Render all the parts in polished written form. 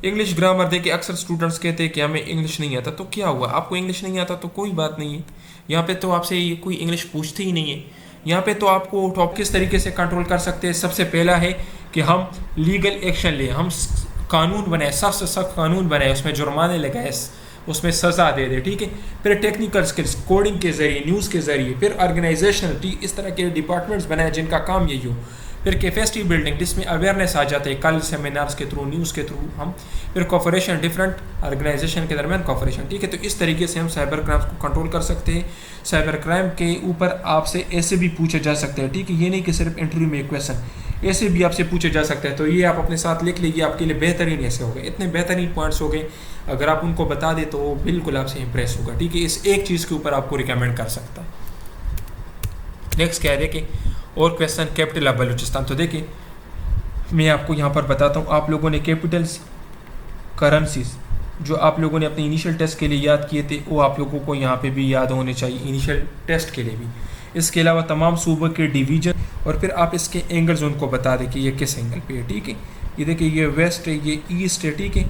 English grammar देखिए, अक्सर students कहते हैं कि हमें इंग्लिश नहीं आता, तो क्या हुआ, आपको इंग्लिश नहीं आता तो कोई बात नहीं है, यहाँ पे तो आपसे ये कोई इंग्लिश पूछते ही नहीं है। यहाँ पे तो आपको टॉप किस तरीके से कंट्रोल कर सकते हैं, सबसे पहला है कि हम लीगल एक्शन लें, हम कानून बनाए, सख्त से सख्त कानून बनाए, उसमें जुर्माने लगाए, उसमें सज़ा दे दे, ठीक है। फिर टेक्निकल स्किल्स, कोडिंग के ज़रिए, न्यूज़ के ज़रिए, फिर ऑर्गेनाइजेशनल, इस तरह के डिपार्टमेंट्स बनाए जिनका काम यही हो। फिर कैपेसिटी बिल्डिंग जिसमें अवेयरनेस आ जाते हैं, कल सेमिनार्स के थ्रू, न्यूज़ के थ्रू हम। फिर कॉपरेशन, डिफरेंट ऑर्गेनाइजेशन के दरमियान कॉपरेशन, ठीक है। तो इस तरीके से हम साइबर क्राइम्स को कंट्रोल कर सकते हैं। साइबर क्राइम के ऊपर आपसे ऐसे भी पूछे जा सकते हैं, ठीक है, ये नहीं कि सिर्फ इंटरव्यू में क्वेश्चन, ऐसे भी आपसे पूछे जा सकते हैं। तो ये आप अपने साथ लिख लीजिए, आपके लिए बेहतरीन ऐसे हो गए, इतने बेहतरीन पॉइंट्स हो गए, अगर आप उनको बता दें तो वो बिल्कुल आपसे इंप्रेस होगा, ठीक है। इस एक चीज़ के ऊपर आपको रिकमेंड कर सकता है। नेक्स्ट क्या है देखिए, और क्वेश्चन कैपिटल ऑफ बलूचिस्तान। तो देखिए मैं आपको यहाँ पर बताता हूँ, आप लोगों ने कैपिटल्स करेंसीज जो आप लोगों ने अपने इनिशियल टेस्ट के लिए याद किए थे, वो आप लोगों को यहाँ पे भी याद होने चाहिए, इनिशियल टेस्ट के लिए भी। इसके अलावा तमाम सूबों के डिवीजन, और फिर आप इसके एंगल्स उनको बता दें कि ये किस एंगल पे है, ठीक है। ये देखिए, ये वेस्ट है, ये ईस्ट है, ठीक है,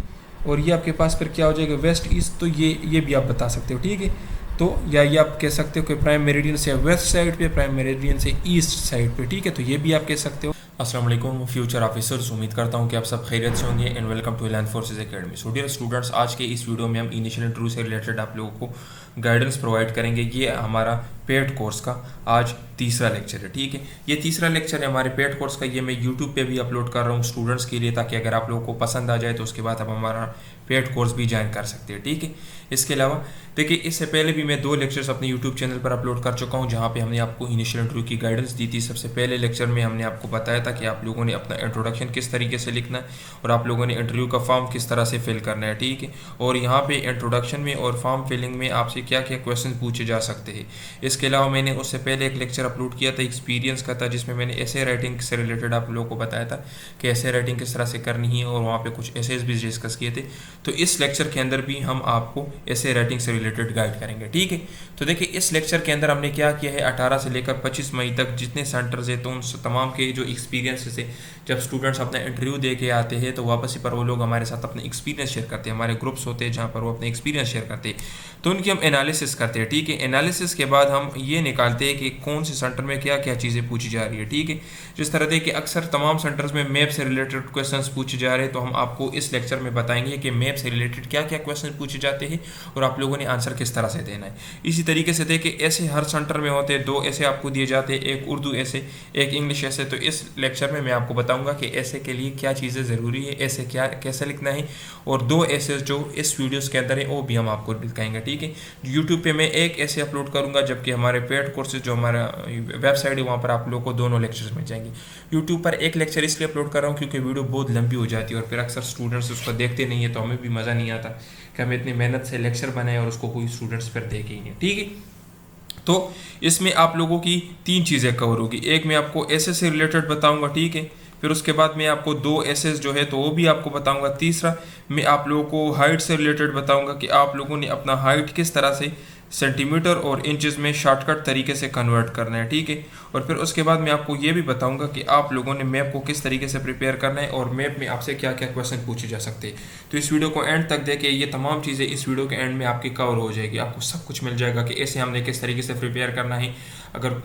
और ये आपके पास फिर क्या हो जाएगा, वेस्ट ईस्ट, तो ये भी आप बता सकते हो, ठीक है। तो या ये आप कह सकते हो कि प्राइम मेरिडियन से वेस्ट साइड पे, प्राइम मेरिडियन से ईस्ट साइड पे, ठीक है, तो ये भी आप कह सकते हो। अस्सलाम वालेकुम फ्यूचर ऑफिसर्स, उम्मीद करता हूँ कि आप सब खैरियत से होंगे and welcome to land forces academy. So dear students, आज के इस वीडियो में हम इनिशियल इंटरव्यू से रिलेटेड आप लोगों को गाइडेंस प्रोवाइड करेंगे। ये हमारा पेड कोर्स का आज तीसरा लेक्चर है, ठीक है। ये तीसरा लेक्चर है हमारे पेड कोर्स का, ये मैं यूट्यूब पे भी अपलोड कर रहा हूँ स्टूडेंट्स के लिए, ताकि अगर आप लोगों को पसंद आ जाए तो उसके बाद आप हमारा पेड कोर्स भी ज्वाइन कर सकते हैं, ठीक है। इसके अलावा देखिए, इससे पहले भी मैं 2 लेक्चर्स अपने यूट्यूब चैनल पर अपलोड कर चुका हूं, जहां पे हमने आपको इनिशियल इंटरव्यू की गाइडेंस दी थी। सबसे पहले लेक्चर में हमने आपको बताया था कि आप लोगों ने अपना इंट्रोडक्शन किस तरीके से लिखना है और आप लोगों ने इंटरव्यू का फॉर्म किस तरह से फिल करना है, ठीक है। और यहाँ पे इंट्रोडक्शन में और फॉर्म फिलिंग में आपसे क्या क्या क्वेश्चन पूछे जा सकते हैं। इसके अलावा मैंने उससे पहले एक लेक्चर अपलोड किया था, एक्सपीरियंस का था, जिसमें मैंने ऐसे राइटिंग से रिलेटेड आप लोगों को बताया था कि ऐसे राइटिंग किस तरह से करनी है, और वहाँ पे कुछ एसेज भी डिस्कस किए थे। तो इस लेक्चर के अंदर भी हम आपको ऐसे राइटिंग से रिलेटेड गाइड करेंगे, ठीक है। तो देखिए, इस लेक्चर के अंदर हमने क्या किया है, 18 से लेकर 25 मई तक जितने सेंटर्स है, तो उन तमाम के जो एक्सपीरियंस है, जब स्टूडेंट्स अपना इंटरव्यू दे के आते हैं तो वापसी पर वो लोग हमारे साथ अपने एक्सपीरियंस शेयर करते हैं। हमारे ग्रुप्स होते हैं जहाँ पर वो अपने एक्सपीरियंस शेयर करते हैं, तो उनकी हम एनालिसिस करते हैं, ठीक है। एनालिसिस के बाद हम ये निकालते हैं कि कौन से सेंटर में क्या क्या चीज़ें पूछी जा रही है, ठीक है। जिस तरह देखिए, अक्सर तमाम सेंटर्स में मैप से रिलेटेड क्वेश्चंस पूछे जा रहे हैं, तो हम आपको इस लेक्चर में बताएंगे कि मैप से रिलेटेड क्या क्या क्वेश्चन पूछे जाते हैं और आप लोगों ने आंसर किस तरह से देना है। इसी तरीके से देखिए, ऐसे हर सेंटर में होते हैं, 2 ऐसे आपको दिए जाते हैं, एक उर्दू ऐसे, एक इंग्लिश ऐसे। तो इस लेक्चर में मैं आपको बताऊंगा कि ऐसे के लिए क्या चीज़ें ज़रूरी है, ऐसे क्या कैसे लिखना है, और 2 ऐसे जो इस वीडियोस के अंदर है वो भी हम आपको दिखाएंगे, ठीक है। यूट्यूब पे मैं एक ऐसे अपलोड करूंगा, जबकि हमारे पेड कोर्सेज जो हमारा वेबसाइट है वहाँ पर आप लोगों को दोनों लेक्चर्स मिल जाएंगे। यूट्यूब पर एक लेक्चर इसलिए अपलोड कर रहा हूँ क्योंकि वीडियो बहुत लंबी हो जाती है और फिर अक्सर स्टूडेंट्स उसको देखते नहीं है, तो हमें भी मज़ा नहीं आता कि हमें इतनी मेहनत से लेक्चर बनाए और उसको कोई स्टूडेंट्स फिर देखे ही नहीं, ठीक है। तो इसमें आप लोगों की 3 चीज़ें कवर होगी। एक मैं आपको एसे से रिलेटेड बताऊंगा, ठीक है। फिर उसके बाद मैं आपको 2 एसेस जो है तो वो भी आपको बताऊंगा। तीसरा मैं आप लोगों को हाइट से रिलेटेड बताऊंगा कि आप लोगों ने अपना हाइट किस तरह से सेंटीमीटर और इंचेस में शॉर्टकट तरीके से कन्वर्ट करना है, ठीक है। और फिर उसके बाद मैं आपको ये भी बताऊंगा कि आप लोगों ने मैप को किस तरीके से प्रिपेयर करना है और मैप में आपसे क्या क्या क्वेश्चन पूछे जा सकते हैं। तो इस वीडियो को एंड तक देखें, ये तमाम चीज़ें इस वीडियो के एंड में आपकी कवर हो जाएगी, आपको सब कुछ मिल जाएगा कि ऐसे हमने किस तरीके से प्रिपेयर करना है, अगर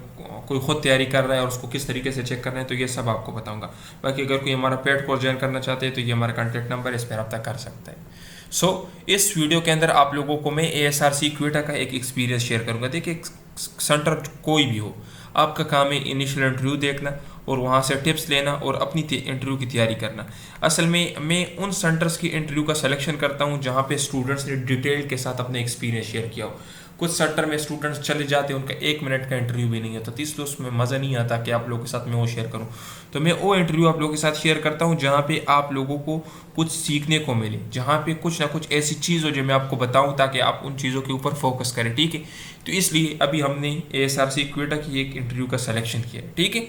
कोई खुद तैयारी कर रहा है और उसको किस तरीके से चेक करना है, तो ये सब आपको बताऊंगा। बाकी अगर कोई हमारा पेड कोर्स ज्वाइन करना चाहते हैं तो ये हमारा कॉन्टैक्ट नंबर है, इस पर रब्ता कर सकता है। इस वीडियो के अंदर आप लोगों को मैं ASRC क्वेटा का एक एक्सपीरियंस शेयर करूंगा। देखिए, सेंटर कोई भी हो, आपका काम है इनिशियल इंटरव्यू देखना और वहाँ से टिप्स लेना और अपनी इंटरव्यू की तैयारी करना। असल में मैं उन सेंटर्स की इंटरव्यू का सिलेक्शन करता हूँ जहाँ पे स्टूडेंट्स ने डिटेल के साथ अपने एक्सपीरियंस शेयर किया हो। कुछ सेंटर में स्टूडेंट्स चले जाते हैं, उनका 1 मिनट का इंटरव्यू भी नहीं है, तो इसलिए उसमें मज़ा नहीं आता कि आप लोगों के साथ मैं वो शेयर करूं। तो मैं वो इंटरव्यू आप लोगों के साथ शेयर करता हूं जहां पे आप लोगों को कुछ सीखने को मिले, जहां पे कुछ ना कुछ ऐसी चीज़ हो जो मैं आपको बताऊं ताकि आप उन चीज़ों के ऊपर फोकस करें, ठीक है। तो इसलिए अभी हमने ASRC क्वेटा की एक इंटरव्यू का सिलेक्शन किया है, ठीक है।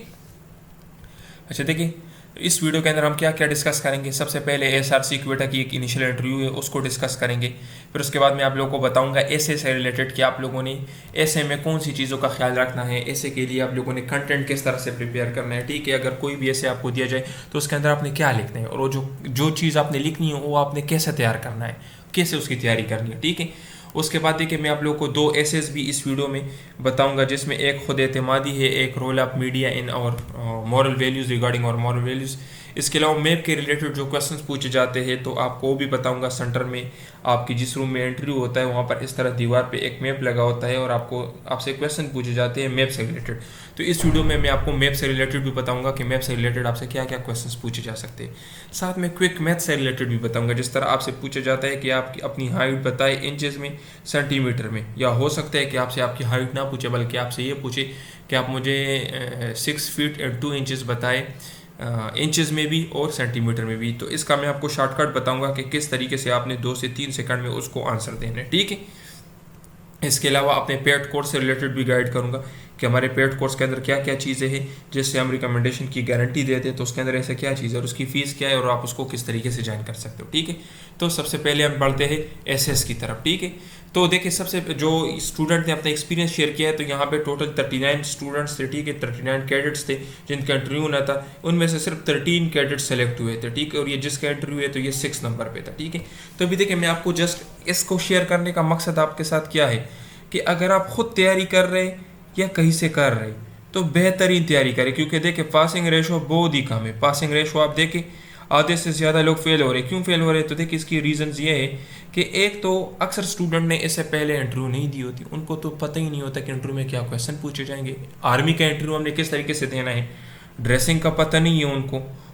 अच्छा देखिए, तो इस वीडियो के अंदर हम क्या क्या डिस्कस करेंगे, सबसे पहले एसआरसी क्वेटा की एक इनिशियल इंटरव्यू है उसको डिस्कस करेंगे। फिर उसके बाद मैं आप लोगों को बताऊंगा एसे से रिलेटेड कि आप लोगों ने एसे में कौन सी चीज़ों का ख्याल रखना है, एसे के लिए आप लोगों ने कंटेंट किस तरह से प्रिपेयर करना है, ठीक है। अगर कोई भी ऐसे आपको दिया जाए तो उसके अंदर आपने क्या लिखना है, और वो जो चीज़ आपने लिखनी है वो आपने कैसे तैयार करना है, कैसे उसकी तैयारी करनी है, ठीक है। उसके बाद देखिए मैं आप लोगों को 2 एसेस भी इस वीडियो में बताऊंगा, जिसमें एक खुद एतमादी है, एक रोल ऑफ मीडिया इन और मॉरल वैल्यूज़, रिगार्डिंग और मॉरल वैल्यूज़। इसके अलावा मैप के रिलेटेड जो क्वेश्चंस पूछे जाते हैं तो आपको वो भी बताऊंगा। सेंटर में आपकी जिस रूम में इंटरव्यू होता है वहाँ पर इस तरह दीवार पे एक मैप लगा होता है और आपसे क्वेश्चन पूछे जाते हैं मैप से रिलेटेड। तो इस वीडियो में मैं आपको मैप से रिलेटेड भी बताऊंगा कि मैप से रिलेटेड आपसे क्या क्या क्वेश्चंस पूछे जा सकते हैं। साथ में क्विक मैथ से रिलेटेड भी बताऊंगा, जिस तरह आपसे पूछा जाता है कि आप अपनी हाइट बताए इंचेस में, सेंटीमीटर में, या हो सकता है कि आपसे आपकी हाइट ना पूछे बल्कि आपसे ये पूछे कि आप मुझे 6 फीट 2 इंचेस बताए, इंचेस में भी और सेंटीमीटर में भी। तो इसका मैं आपको शॉर्टकट बताऊंगा कि किस तरीके से आपने 2 से 3 सेकंड में उसको आंसर देना है, ठीक है। इसके अलावा अपने पेड कोर्स से रिलेटेड भी गाइड करूंगा कि हमारे पेड कोर्स के अंदर क्या क्या चीज़ें हैं जिससे हम रिकमेंडेशन की गारंटी देते हैं, तो उसके अंदर ऐसा क्या चीज़ है और उसकी फ़ीस क्या है और आप उसको किस तरीके से ज्वाइन कर सकते हो, ठीक है। तो सबसे पहले हम बढ़ते हैं एसएस की तरफ, ठीक है। तो देखिए सबसे जो स्टूडेंट ने अपना एक्सपीरियंस शेयर किया है, तो यहाँ पे टोटल 39 स्टूडेंट्स थे, ठीक है, 39 कैडेट्स थे जिनका इंटरव्यू ना था। उनमें से सिर्फ 13 कैडेट्स सेलेक्ट हुए थे, ठीक है, और ये जिसका इंटरव्यू है तो ये 6 नंबर पे था, ठीक है। तो अभी देखिए मैं आपको जस्ट इसको शेयर करने का मकसद आपके साथ क्या है कि अगर आप खुद तैयारी कर रहे या कहीं से कर रहे तो बेहतरीन तैयारी करें, क्योंकि देखिए पासिंग रेशो बहुत ही कम है। पासिंग रेशो आप देखें आधे से ज़्यादा लोग फेल हो रहे हैं। क्यों फेल हो रहे हैं? तो देखिए इसकी रीज़न्स ये है कि एक तो अक्सर स्टूडेंट ने इससे पहले इंटरव्यू नहीं दी होती, उनको तो पता ही नहीं होता कि इंटरव्यू में क्या क्वेश्चन पूछे जाएंगे। आर्मी का इंटरव्यू हमने किस तरीके से देना है, ड्रेसिंग का पता नहीं है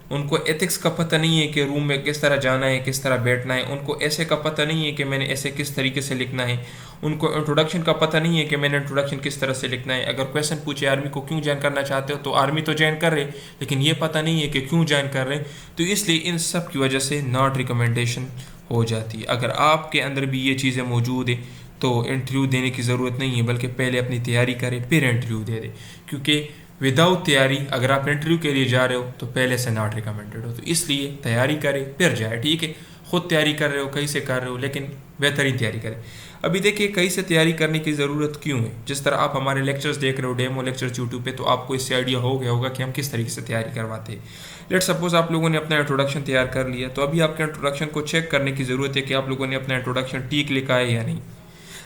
उनको एथिक्स का पता नहीं है कि रूम में किस तरह जाना है, किस तरह बैठना है, उनको ऐसे का पता नहीं है कि मैंने ऐसे किस तरीके से लिखना है, उनको इंट्रोडक्शन का पता नहीं है कि मैंने इंट्रोडक्शन किस तरह से लिखना है। अगर क्वेश्चन पूछे आर्मी को क्यों ज्वाइन करना चाहते हो, तो आर्मी तो ज्वाइन कर रहे लेकिन ये पता नहीं है कि क्यों ज्वाइन कर रहे हैं। तो इसलिए इन सब की वजह से नॉट रिकमेंडेशन हो जाती है। अगर आपके अंदर भी ये चीज़ें मौजूद है तो इंटरव्यू देने की ज़रूरत नहीं है, बल्कि पहले अपनी तैयारी करें फिर इंटरव्यू दे दें, क्योंकि विदाउट तैयारी अगर आप इंटरव्यू के लिए जा रहे हो तो पहले से नॉट रिकमेंडेड हो। तो इसलिए तैयारी करें फिर जाए, ठीक है। खुद तैयारी कर रहे हो, कहीं से कर रहे हो, लेकिन बेहतरीन तैयारी करें। अभी देखिए कहीं से तैयारी करने की ज़रूरत क्यों है। जिस तरह आप हमारे लेक्चर्स देख रहे हो, डेमो लेक्चर्स यूट्यूब पे, तो आपको इससे आइडिया हो गया होगा कि हम किस तरीके से तैयारी करवाते हैं। लेट सपोज आप लोगों ने अपना इंट्रोडक्शन तैयार कर लिया, तो अभी आपके इंट्रोडक्शन को चेक करने की ज़रूरत है कि आप लोगों ने अपना इंट्रोडक्शन ठीक लिखा है या नहीं।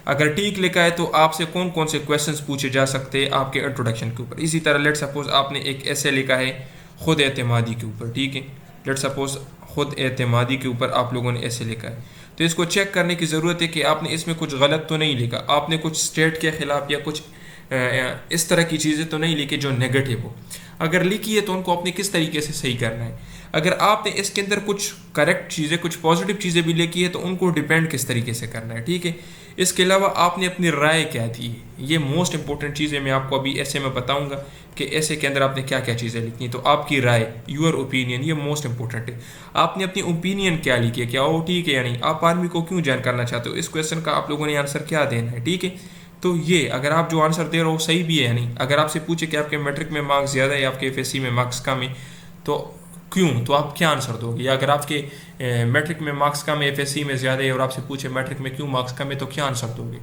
अगर ठीक लिखा है तो आपसे कौन कौन से क्वेश्चंस पूछे जा सकते हैं आपके इंट्रोडक्शन के ऊपर। इसी तरह लेट सपोज आपने एक ऐसे लिखा है खुद एतमादी के ऊपर, ठीक है। लेट सपोज खुद एतमादी के ऊपर आप लोगों ने ऐसे लिखा है, तो इसको चेक करने की ज़रूरत है कि आपने इसमें कुछ गलत तो नहीं लिखा, आपने कुछ स्टेट के ख़िलाफ़ या कुछ इस तरह की चीज़ें तो नहीं लिखी जो नेगेटिव हो। अगर लिखी है तो उनको आपने किस तरीके से सही करना है। अगर आपने इसके अंदर कुछ करेक्ट चीज़ें, कुछ पॉजिटिव चीज़ें भी लिखी है तो उनको डिपेंड किस तरीके से करना है, ठीक है। इसके अलावा आपने अपनी राय क्या दी है, ये मोस्ट इंपॉर्टेंट चीज़ है। मैं आपको अभी ऐसे में बताऊंगा कि ऐसे के अंदर आपने क्या क्या चीज़ें लिखनी है। तो आपकी राय, योर ओपिनियन, ये मोस्ट इंपॉर्टेंट है। आपने अपनी ओपिनियन क्या लिखी है, क्या वो ठीक है या नहीं, आप आर्मी को क्यों ज्वाइन करना चाहते हो, इस क्वेश्चन का आप लोगों ने आंसर क्या देना है, ठीक है। तो ये अगर आप जो आंसर दे रहे हो सही भी है या नहीं। अगर आपसे पूछे कि आपके मैट्रिक में मार्क्स ज़्यादा है, आपके एफएससी में मार्क्स कम है, तो क्यों, तो आप क्या आंसर दोगे। या अगर आपके मैट्रिक में मार्क्स कम है, एफएससी में ज़्यादा है, और आपसे पूछे मैट्रिक में क्यों मार्क्स कम है, तो क्या आंसर दोगे।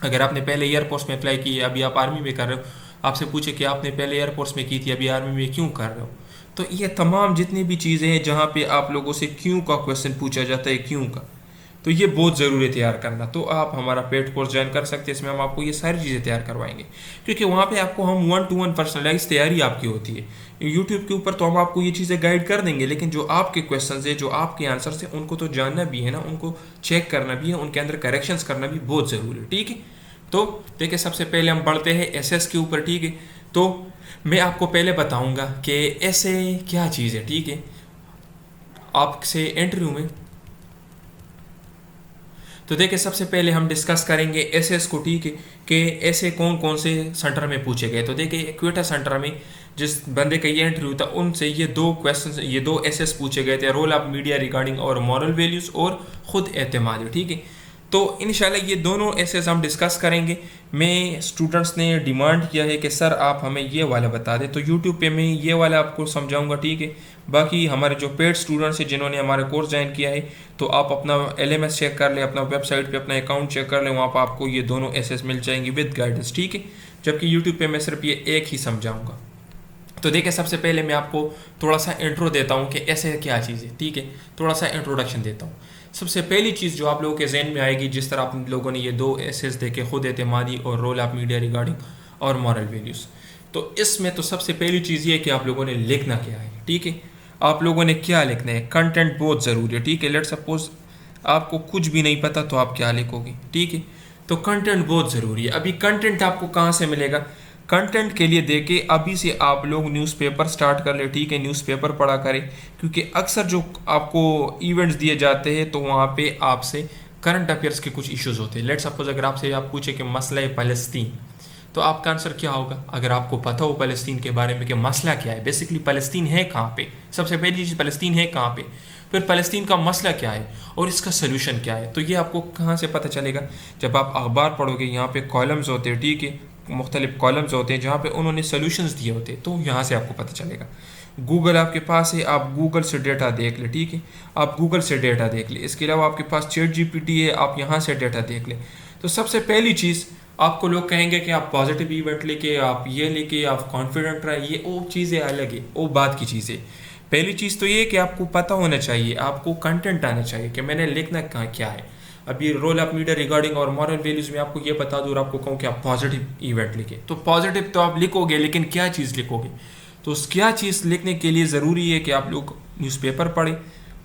अगर आपने पहले एयरफोर्स में अप्लाई की है, अभी आप आर्मी में कर रहे हो, आपसे पूछे कि आपने पहले एयरफोर्स में की थी, अभी आर्मी में क्यों कर रहे हो। तो ये तमाम जितनी भी चीज़ें हैं जहाँ पे आप लोगों से क्यों का क्वेश्चन पूछा जाता है, क्यों का, तो ये बहुत ज़रूरी है तैयार करना। तो आप हमारा पेड कोर्स ज्वाइन कर सकते हैं, इसमें हम आपको ये सारी चीज़ें तैयार करवाएंगे, क्योंकि वहाँ पे आपको हम 1-to-1 पर्सनलाइज तैयारी आपकी होती है। यूट्यूब के ऊपर तो हम आपको ये चीज़ें गाइड कर देंगे, लेकिन जो आपके क्वेश्चन है, जो आपके आंसर है, उनको तो जानना भी है ना, उनको चेक करना भी है, उनके अंदर करेक्शंस करना भी बहुत ज़रूरी है, ठीक है। तो देखिए सबसे पहले हम बढ़ते हैं एसएस के ऊपर, ठीक है। तो मैं आपको पहले बताऊँगा कि ऐसे क्या चीज़ है, ठीक है। आपसे इंटरव्यू में तो देखिए सबसे पहले हम डिस्कस करेंगे एसएस को, ठीक है, कि ऐसे कौन कौन से सेंटर में पूछे गए। तो देखिए क्वेटा सेंटर में जिस बंदे का ये इंटरव्यू था, उनसे ये 2 क्वेश्चन, ये 2 एसएस पूछे गए थे, रोल ऑफ मीडिया रिगार्डिंग और मॉरल वैल्यूज़ और ख़ुद एतमाद, ठीक है। तो इंशाल्लाह ये दोनों एसेस हम डिस्कस करेंगे। मैं स्टूडेंट्स ने डिमांड किया है कि सर आप हमें ये वाला बता दें, तो यूट्यूब पे मैं ये वाला आपको समझाऊंगा, ठीक है। बाकी हमारे जो पेड स्टूडेंट्स हैं जिन्होंने हमारा कोर्स ज्वाइन किया है, तो आप अपना LMS चेक कर लें, अपना वेबसाइट पे अपना अकाउंट चेक कर लें, वहाँ पर आपको ये दोनों एसेस मिल जाएंगे विद गाइडेंस, ठीक है। जबकि यूट्यूब पे मैं सिर्फ ये एक ही समझाऊंगा। तो देखिए, सबसे पहले मैं आपको थोड़ा सा इंट्रो देता हूँ कि ऐसे क्या चीज़ है, ठीक है। थोड़ा सा इंट्रोडक्शन देता हूँ। सबसे पहली चीज़ जो आप लोगों के जहन में आएगी, जिस तरह आप लोगों ने ये दो एसेस देखे, खुद एतमादी और रोल ऑफ मीडिया रिगार्डिंग और मॉरल वैल्यूज़, तो इसमें तो सबसे पहली चीज़ ये है कि आप लोगों ने लिखना क्या है, ठीक है। आप लोगों ने क्या लिखना है, कंटेंट बहुत ज़रूरी है, ठीक है। लेट सपोज आपको कुछ भी नहीं पता तो आप क्या लिखोगे, ठीक है। तो कंटेंट बहुत ज़रूरी है। अभी कंटेंट आपको कहाँ से मिलेगा? कंटेंट के लिए देखे अभी से आप लोग न्यूज़पेपर स्टार्ट कर ले, ठीक है। न्यूज़पेपर पढ़ा करें, क्योंकि अक्सर जो आपको इवेंट्स दिए जाते हैं तो वहाँ पे आपसे करंट अफेयर्स के कुछ इश्यूज होते हैं। लेट सपोज अगर आपसे आप पूछे कि मसला है फ़लस्तीन, तो आपका आंसर क्या होगा? अगर आपको पता हो फ़लस्तीन के बारे में कि मसला क्या है, बेसिकली फ़लस्तीन है कहाँ पे, सबसे पहली चीज़ फ़लस्तीन है कहाँ पे, फिर फ़लस्तीन का मसला क्या है और इसका सोल्यूशन क्या है, तो ये आपको कहाँ से पता चलेगा? जब आप अखबार पढ़ोगे, यहाँ पे कॉलम्स होते हैं, ठीक है, मुख्तलिफ कॉलम्स होते हैं जहाँ पे उन्होंने सोल्यूशंस दिए होते हैं, तो यहाँ से आपको पता चलेगा। गूगल आपके पास है, आप गूगल से डेटा देख ले, ठीक है, आप गूगल से डेटा देख ले। इसके अलावा आपके पास ChatGPT है, आप यहाँ से डेटा देख ले। तो सबसे पहली चीज़ आपको लोग कहेंगे कि आप पॉजिटिव इवेंट लेके, आप ये लेके, आप कॉन्फिडेंट रहे, ये वो चीज़ें अलग है, वो बात की चीज़ें। पहली चीज़ तो ये है कि आपको पता होना चाहिए, आपको कंटेंट आना चाहिए कि मैंने लिखना कहाँ क्या है। अभी रोल ऑफ मीडिया रिगार्डिंग और मॉरल वैल्यूज़ में आपको ये बता दूँ और आपको कहूँ कि आप पॉजिटिव इवेंट लिखें, तो पॉजिटिव तो आप लिखोगे, लेकिन क्या चीज़ लिखोगे? तो उस क्या चीज़ लिखने के लिए ज़रूरी है कि आप लोग न्यूज़पेपर पढ़ें,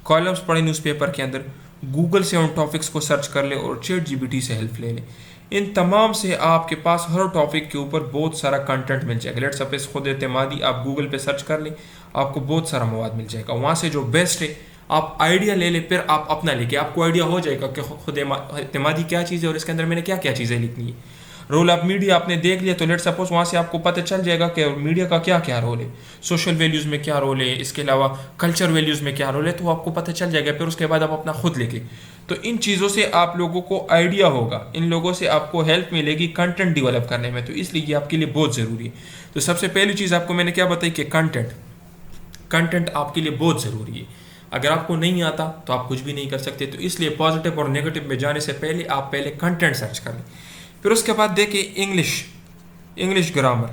कॉलम्स पढ़ें न्यूज़पेपर के अंदर, गूगल से उन टॉपिक्स को सर्च कर लें और ChatGPT से हेल्प ले लें। इन तमाम से आपके पास हर टॉपिक के ऊपर बहुत सारा कंटेंट मिल जाएगा। लेट सपोज खुद एतमादी आप गूगल पे सर्च कर लें, आपको बहुत सारा मवाद मिल जाएगा। वहाँ से जो बेस्ट है आप आइडिया ले लें, फिर आप अपना लिखिए, आपको आइडिया हो जाएगा कि खुद एतमादी क्या चीज़ है और इसके अंदर मैंने क्या क्या चीज़ें लिखनी है। रोल ऑफ मीडिया आपने देख लिया, तो लेट सपोज वहाँ से आपको पता चल जाएगा कि मीडिया का क्या क्या रोल है, सोशल वैल्यूज़ में क्या रोल है, इसके अलावा कल्चर वैल्यूज़ में क्या रोल है, तो आपको पता चल जाएगा। फिर उसके बाद आप अपना खुद लिखें। तो इन चीज़ों से आप लोगों को आइडिया होगा, इन लोगों से आपको हेल्प मिलेगी कंटेंट डेवलप करने में, तो इसलिए ये आपके लिए बहुत ज़रूरी है। तो सबसे पहली चीज़ आपको मैंने क्या बताई कि कंटेंट आपके लिए बहुत ज़रूरी है। अगर आपको नहीं आता तो आप कुछ भी नहीं कर सकते। तो इसलिए पॉजिटिव और नेगेटिव में जाने से पहले आप पहले कंटेंट सर्च करें, फिर उसके बाद देखिए इंग्लिश ग्रामर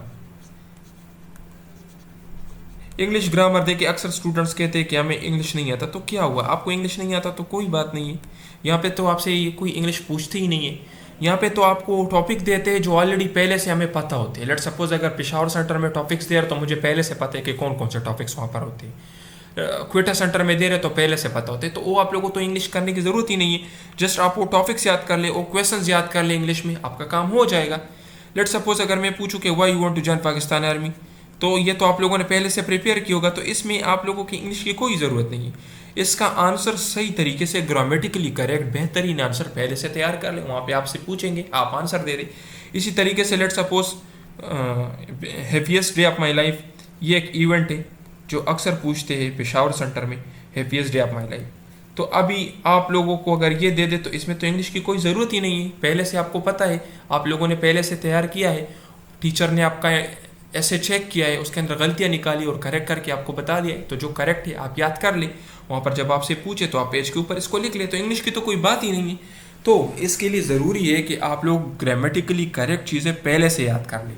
देखिए। अक्सर स्टूडेंट्स कहते हैं कि हमें इंग्लिश नहीं आता, तो क्या हुआ? आपको इंग्लिश नहीं आता तो कोई बात नहीं है, यहाँ पे तो आपसे कोई इंग्लिश पूछती ही नहीं है। यहाँ पे तो आपको टॉपिक देते हैं जो ऑलरेडी पहले से हमें पता होते हैं। लेट सपोज अगर पेशावर सेंटर में टॉपिक्स दे रहे तो मुझे पहले से पता है कि कौन कौन से टॉपिक्स वहाँ पर होते हैं। क्वेटा सेंटर में दे रहे तो पहले से पता होते, तो वो आप लोगों को तो इंग्लिश करने की ज़रूरत ही नहीं है। जस्ट आप वो टॉपिक्स याद कर ले, वो क्वेश्चंस याद कर ले इंग्लिश में, आपका काम हो जाएगा। लेट सपोज अगर मैं पूछूं कि why you want to join Pakistan army, तो ये तो आप लोगों ने पहले से प्रिपेयर किया होगा, तो इसमें आप लोगों की इंग्लिश की कोई ज़रूरत नहीं है। इसका आंसर सही तरीके से ग्रामेटिकली करेक्ट बेहतरीन आंसर पहले से तैयार कर ले, वहाँ पे आपसे पूछेंगे, आप आंसर दे रहे। इसी तरीके से let suppose happiest day of my life, ये एक इवेंट है जो अक्सर पूछते हैं पेशावर सेंटर में, happiest day of my life. तो अभी आप लोगों को अगर ये दे दे तो इसमें तो इंग्लिश की कोई ज़रूरत ही नहीं है, पहले से आपको पता है, आप लोगों ने पहले से तैयार किया है, टीचर ने आपका ऐसे चेक किया है, उसके अंदर गलतियाँ निकाली और करेक्ट करके आपको बता दिया है। तो जो करेक्ट है आप याद कर ले, वहाँ पर जब आपसे पूछे तो आप पेज के ऊपर इसको लिख ले, तो इंग्लिश की तो कोई बात ही नहीं है। तो इसके लिए ज़रूरी है कि आप लोग ग्रामेटिकली करेक्ट चीज़ें पहले से याद कर लें।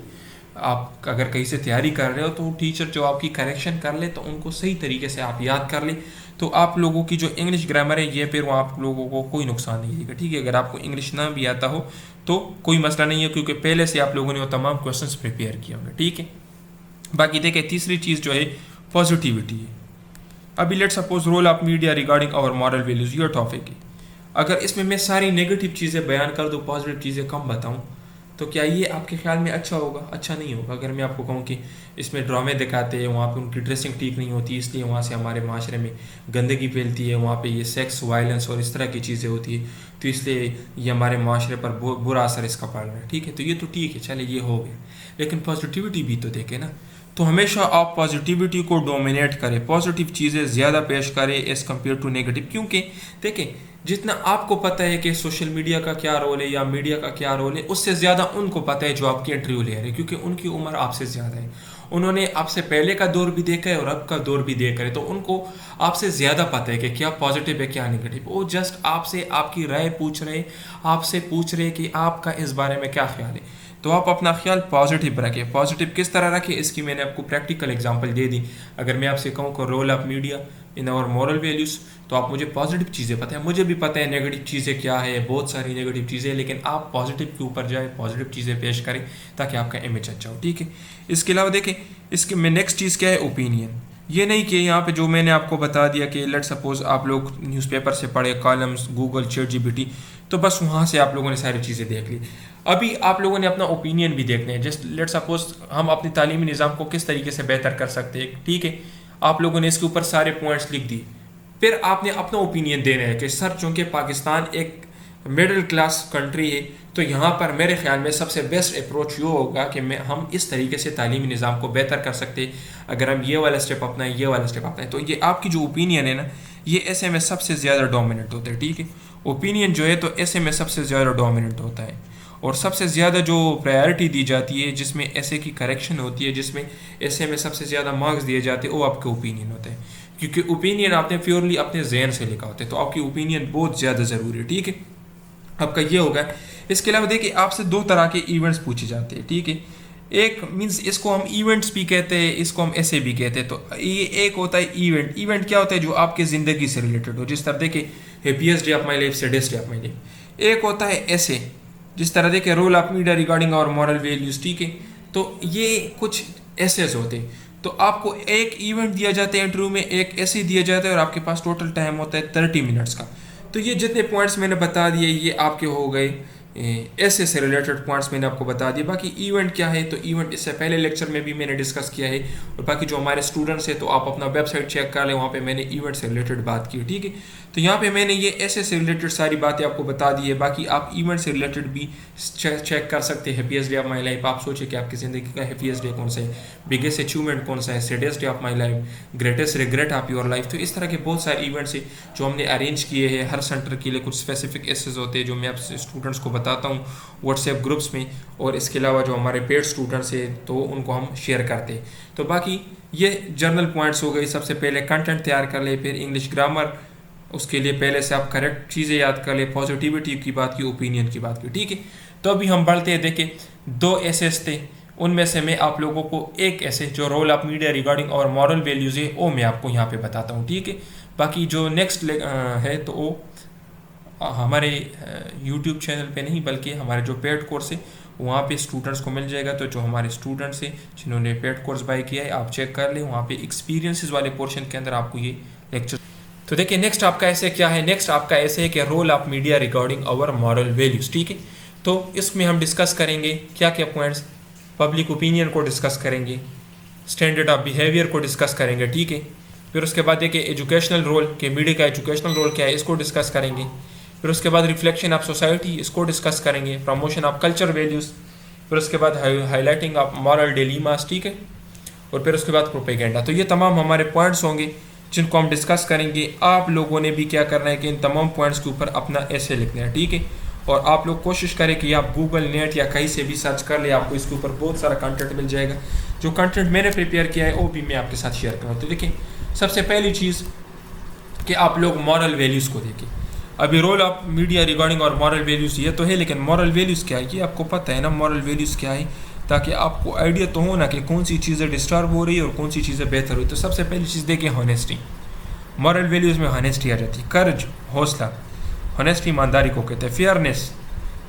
आप अगर कहीं से तैयारी कर रहे हो तो टीचर जो आपकी करेक्शन कर ले तो उनको सही तरीके से आप याद कर ले, तो आप लोगों की जो इंग्लिश ग्रामर है ये फिर वो आप लोगों को कोई नुकसान नहीं देगा, ठीक है। अगर आपको इंग्लिश ना भी आता हो तो कोई मसला नहीं है, क्योंकि पहले से आप लोगों ने वो तमाम क्वेश्चंस प्रिपेयर किए होंगे, ठीक है। बाकी देखिए तीसरी चीज़ जो है पॉजिटिविटी है। अभी let suppose role of media regarding our moral values, ये टॉपिक है। अगर इसमें मैं सारी नेगेटिव चीज़ें बयान कर दूँ, पॉजिटिव चीज़ें कम बताऊँ, तो क्या ये आपके ख्याल में अच्छा होगा? अच्छा नहीं होगा। अगर मैं आपको कहूँ कि इसमें ड्रामे दिखाते हैं, वहाँ पे उनकी ड्रेसिंग ठीक नहीं होती, इसलिए वहाँ से हमारे माशरे में गंदगी फैलती है, वहाँ पे ये सेक्स वायलेंस और इस तरह की चीज़ें होती है, तो इसलिए ये हमारे माशरे पर बुरा असर इसका पड़ रहा है, ठीक है। तो ये तो ठीक है, चले ये हो गया, लेकिन पॉजिटिविटी भी तो देखें ना। तो हमेशा आप पॉजिटिविटी को डोमिनेट करें, पॉजिटिव चीज़ें ज़्यादा पेश करें एज़ कम्पेयर टू नेगेटिव, क्योंकि देखें जितना आपको पता है कि सोशल मीडिया का क्या रोल है या मीडिया का क्या रोल है, उससे ज़्यादा उनको पता है जो आपकी इंटरव्यू ले रहे हैं, क्योंकि उनकी उम्र आपसे ज़्यादा है उन्होंने आपसे पहले का दौर भी देखा है और अब का दौर भी देखा है, तो उनको आपसे ज़्यादा पता है कि क्या पॉजिटिव है क्या नेगेटिव। वो जस्ट आपसे आपकी राय पूछ रहे, आपसे पूछ रहे कि आपका इस बारे में क्या ख्याल है। तो आप अपना ख्याल पॉजिटिव रखें। पॉजिटिव किस तरह रखें, इसकी मैंने आपको प्रैक्टिकल एग्जांपल दे दी। अगर मैं आपसे कहूँ कि role of media in our moral values, तो आप मुझे पॉजिटिव चीज़ें पता है, मुझे भी पता है नेगेटिव चीज़ें क्या है, बहुत सारी नेगेटिव चीज़ें, लेकिन आप पॉजिटिव के ऊपर जाए, पॉजिटिव चीज़ें पेश करें ताकि आपका इमेज अच्छा हो, ठीक है। इसके अलावा देखें, इसके में नेक्स्ट चीज़ क्या है, ओपिनियन। ये नहीं कि यहाँ पे जो मैंने आपको बता दिया कि लेट सपोज आप लोग न्यूज़पेपर से पढ़े, कॉलम्स, गूगल, ChatGPT, तो बस वहाँ से आप लोगों ने सारी चीज़ें देख ली। अभी आप लोगों ने अपना ओपिनियन भी देखना है। जस्ट लेट सपोज हम अपनी तालीमी निज़ाम को किस तरीके से बेहतर कर सकते हैं, ठीक है। आप लोगों ने इसके ऊपर सारे पॉइंट्स लिख दिए, फिर आपने अपना ओपिनियन देना है कि सर चूँकि पाकिस्तान एक मिडिल क्लास कंट्री है, तो यहाँ पर मेरे ख्याल में सबसे बेस्ट अप्रोच ये होगा कि हम इस तरीके से तालीमी निज़ाम को बेहतर कर सकते हैं अगर हम ये वाला स्टेप अपनाएं, ये वाला स्टेप अपनाएं। तो ये आपकी जो ओपिनियन है ना, ये ऐसे में सबसे ज़्यादा डोमिनेंट होता है, ठीक है। ओपिनियन जो है तो ऐसे में सबसे ज़्यादा डोमिनेंट होता है, और सबसे ज़्यादा जो प्रायोरिटी दी जाती है, जिसमें ऐसे की करेक्शन होती है, जिसमें ऐसे में सबसे ज़्यादा मार्क्स दिए जाते हैं, वो आपके ओपिनियन होते हैं। क्योंकि ओपिनियन आपने प्योरली अपने जहन से लिखा होता है, तो आपकी ओपिनियन बहुत ज़्यादा ज़रूरी है, ठीक है। आपका ये होगा। इसके अलावा देखिए, आपसे दो तरह के इवेंट्स पूछे जाते हैं, ठीक है। एक मीन्स इसको हम इवेंट्स भी कहते हैं, इसको हम ऐसे भी कहते हैं। तो ये एक होता है इवेंट। इवेंट क्या होता है, जो आपके ज़िंदगी से रिलेटेड हो, जिस तरह देखिए happiest day of my life, saddest day of my life. एक होता है ऐसे, जिस तरह देखिए role of media regarding our moral values, ठीक है। तो ये कुछ ऐसे होते हैं। तो आपको एक इवेंट दिया जाता है इंटरव्यू में, एक ऐसे दिया जाता है, और आपके पास टोटल टाइम होता है 30 मिनट्स का। तो ये जितने पॉइंट्स मैंने बता दिए, ये आपके हो गए ऐसे से रिलेटेड पॉइंट्स मैंने आपको बता दिए। बाकी इवेंट क्या है, तो इवेंट इससे पहले लेक्चर में भी मैंने डिस्कस किया है, और बाकी जो हमारे स्टूडेंट्स हैं तो आप अपना वेबसाइट चेक कर लें, वहाँ पे मैंने इवेंट से रिलेटेड बात की, ठीक है। तो यहाँ पे मैंने ये ऐसे से रिलेटेड सारी बातें आपको बता दी है। बाकी आप इवेंट से रिलेटेड भी चेक कर सकते हैं। Happiest day of my life, आप सोचिए कि आपकी ज़िंदगी का हैप्पीएस्ट डे कौन सा है, बिगेस्ट अचीवमेंट कौन सा है, saddest day of my life, greatest regret of your life. तो इस तरह के बहुत सारे इवेंट्स हैं जो हमने अरेंज किए हैं। हर सेंटर के लिए कुछ स्पेसिफिक एसेज होते हैं जो मैं आपसे स्टूडेंट्स को बताता हूँ व्हाट्सएप ग्रुप्स में, और इसके अलावा जो हमारे पेड स्टूडेंट्स हैं तो उनको हम शेयर करते हैं। तो बाकी ये जर्नल पॉइंट्स हो गए। सबसे पहले कंटेंट तैयार कर ले, फिर इंग्लिश ग्रामर, उसके लिए पहले से आप करेक्ट चीज़ें याद कर ले, पॉजिटिविटी की बात की, ओपिनियन की बात की, ठीक है। तो अभी हम बढ़ते हैं। देखिए, दो एसेस थे, उनमें से मैं आप लोगों को एक ऐसे जो रोल ऑफ मीडिया रिगार्डिंग और मॉरल वैल्यूज़ है वो मैं आपको यहाँ पे बताता हूँ, ठीक है। बाकी जो नेक्स्ट है तो वो हमारे YouTube चैनल पे नहीं, बल्कि हमारे जो पेड कोर्स है वहाँ पे स्टूडेंट्स को मिल जाएगा। तो जो हमारे स्टूडेंट्स हैं जिन्होंने पेड कोर्स बाय किया है, आप चेक कर लें, वहाँ पे एक्सपीरियंसेस वाले पोर्शन के अंदर आपको ये लेक्चर। तो देखिए, नेक्स्ट आपका ऐसे क्या है, नेक्स्ट आपका ऐसे है कि role of media regarding our moral values, ठीक है। तो इसमें हम डिस्कस करेंगे क्या क्या पॉइंट्स, पब्लिक ओपिनियन को डिस्कस करेंगे, स्टैंडर्ड ऑफ बिहेवियर को डिस्कस करेंगे, ठीक है। फिर उसके बाद देखिए एजुकेशनल रोल के मीडिया का एजुकेशनल रोल क्या है, इसको डिस्कस करेंगे। फिर उसके बाद रिफ्लेक्शन ऑफ सोसाइटी, इसको डिस्कस करेंगे। प्रमोशन ऑफ कल्चर वैल्यूज़, फिर उसके बाद हाईलाइटिंग ऑफ मॉरल डिलीमास, ठीक है। और फिर उसके बाद प्रोपेगेंडा। तो ये तमाम हमारे पॉइंट्स होंगे जिनको हम डिस्कस करेंगे। आप लोगों ने भी क्या करना है कि इन तमाम पॉइंट्स के ऊपर अपना ऐसे लिखना है, ठीक है। और आप लोग कोशिश करें कि आप गूगल, नेट या कहीं से भी सर्च कर ले, आपको इसके ऊपर बहुत सारा कंटेंट मिल जाएगा। जो कंटेंट मैंने प्रिपेयर किया है वो भी मैं आपके साथ शेयर करूँ। तो देखिए, सबसे पहली चीज़ कि आप लोग मॉरल वैल्यूज़ को देखें। अभी रोल ऑफ मीडिया रिगार्डिंग और मॉरल वैल्यूज़ ये तो है, लेकिन मॉरल वैल्यूज़ क्या है ये आपको पता है ना, मॉरल वैल्यूज़ क्या है, ताकि आपको आइडिया तो हो ना कि कौन सी चीज़ें डिस्टर्ब हो रही है और कौन सी चीज़ें बेहतर हुई। तो सबसे पहली चीज़ देखिए, हॉनेस्टी। मॉरल वैल्यूज़ में हॉनेस्टी आ जाती है। कर्ज, हौसला, हॉनेस्टी ईमानदारी को कहते हैं। फेयरनेस,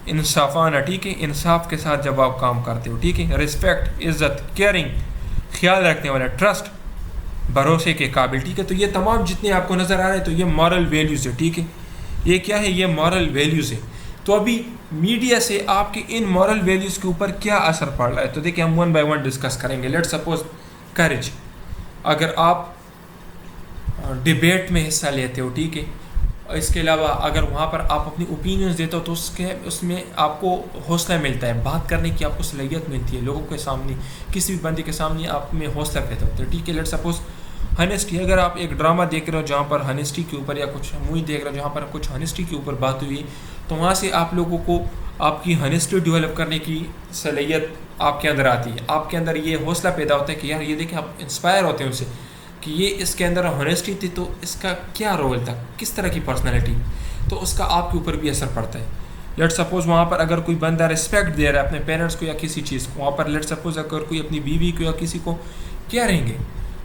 इंसाफाना, ठीक है, इंसाफ के साथ जब आप काम करते हो, ठीक है। रिस्पेक्ट, इज़्ज़त, केयरिंग, ख्याल रखने वाला, ट्रस्ट, भरोसे के काबिल, ठीक है। तो ये तमाम जितने आपको नज़र आ रहे हैं तो ये मॉरल वैल्यूज़ है, ठीक है। ये क्या है, ये मॉरल वैल्यूज़ है। तो अभी मीडिया से आपके इन मॉरल वैल्यूज़ के ऊपर क्या असर पड़ रहा है, तो देखिए हम वन बाय वन डिस्कस करेंगे। लेट सपोज करेज, अगर आप डिबेट में हिस्सा लेते हो, ठीक है, इसके अलावा अगर वहाँ पर आप अपनी ओपिनियंस देते हो तो उसमें आपको हौसला मिलता है, बात करने की आपको सलाहियत मिलती है, लोगों के सामने, किसी भी बंदे के सामने आप में हौसला पैदा होता है, ठीक है। लेट सपोज हनेस्टी, अगर आप एक ड्रामा देख रहे हो जहाँ पर हनेस्टी के ऊपर, या कुछ मूवी देख रहे हो जहाँ पर कुछ हनेस्टी के ऊपर बात हुई, तो वहाँ से आप लोगों को आपकी हनेस्टी डेवलप करने की सलाहियत आपके अंदर आती है। आपके अंदर ये हौसला पैदा होता है कि यार ये देखिए, आप इंस्पायर होते हैं उनसे कि ये इसके अंदर हॉनेस्टी थी, तो इसका क्या रोल था, किस तरह की पर्सनैलिटी, तो उसका आपके ऊपर भी असर पड़ता है। लेट सपोज वहाँ पर अगर कोई बंदा रिस्पेक्ट दे रहा है अपने पेरेंट्स को या किसी चीज़ को, वहाँ पर लेट सपोज अगर कोई अपनी बीवी को या किसी को क्या रहेंगे,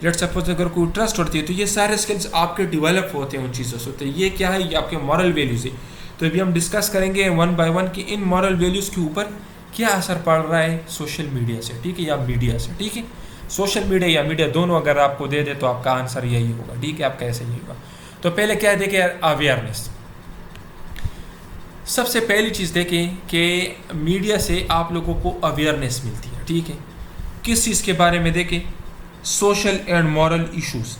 लेट सपोज अगर कोई ट्रस्ट होती है, तो ये सारे स्किल्स आपके डेवलप होते हैं उन चीज़ों से। तो ये क्या है, ये आपके मॉरल वैल्यूज़ है। तो अभी हम डिस्कस करेंगे वन बाय वन कि इन मॉरल वैल्यूज़ के ऊपर क्या असर पड़ रहा है सोशल मीडिया से, ठीक है, या मीडिया से, ठीक है। सोशल मीडिया या मीडिया दोनों अगर आपको दे दे तो आपका आंसर यही होगा, ठीक है, आपका ऐसे ही होगा। तो पहले क्या देखें, अवेयरनेस। सबसे पहली चीज़ देखें कि मीडिया से आप लोगों को अवेयरनेस मिलती है, ठीक है। किस चीज़ के बारे में देखें, सोशल एंड मॉरल इश्यूज़।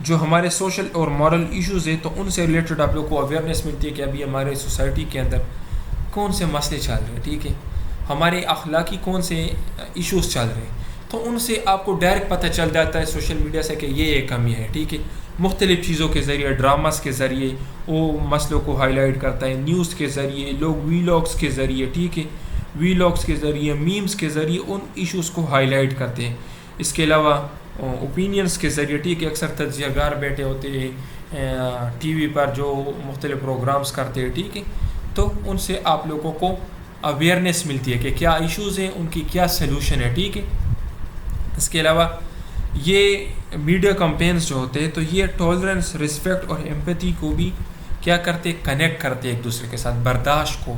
जो हमारे सोशल और मॉरल इश्यूज़ है तो उनसे रिलेटेड आप लोगों को अवेयरनेस मिलती है कि अभी हमारे सोसाइटी के अंदर कौन से मसले चल रहे हैं, ठीक है, हमारे अखलाकी कौन से इश्यूज़ चल रहे हैं, तो उनसे आपको डायरेक्ट पता चल जाता है सोशल मीडिया से कि ये कमी है, ठीक है। मुख्तलिफ़ चीज़ों के ज़रिए, ड्रामास के ज़रिए वो मसलों को हाईलाइट करता है, न्यूज़ के ज़रिए, लोग वीलॉग्स के ज़रिए, ठीक है, वीलॉग्स के ज़रिए, मीम्स के ज़रिए उन इश्यूज़ को हाईलाइट करते हैं। इसके अलावा ओपिनियंस के ज़रिए, ठीक है, अक्सर तज्ज़ियागार बैठे होते हैं टीवी पर जो मुख्तलिफ़ प्रोग्राम्स करते हैं, ठीक है, तो उनसे आप लोगों को अवेयरनेस मिलती है कि क्या इश्यूज़ हैं, उनकी क्या सलूशन है, ठीक है। इसके अलावा ये मीडिया कैंपेन्स जो होते हैं तो ये टॉलरेंस, रिस्पेक्ट और एम्पैथी को भी क्या करते, कनेक्ट करते एक दूसरे के साथ, बर्दाश्त को,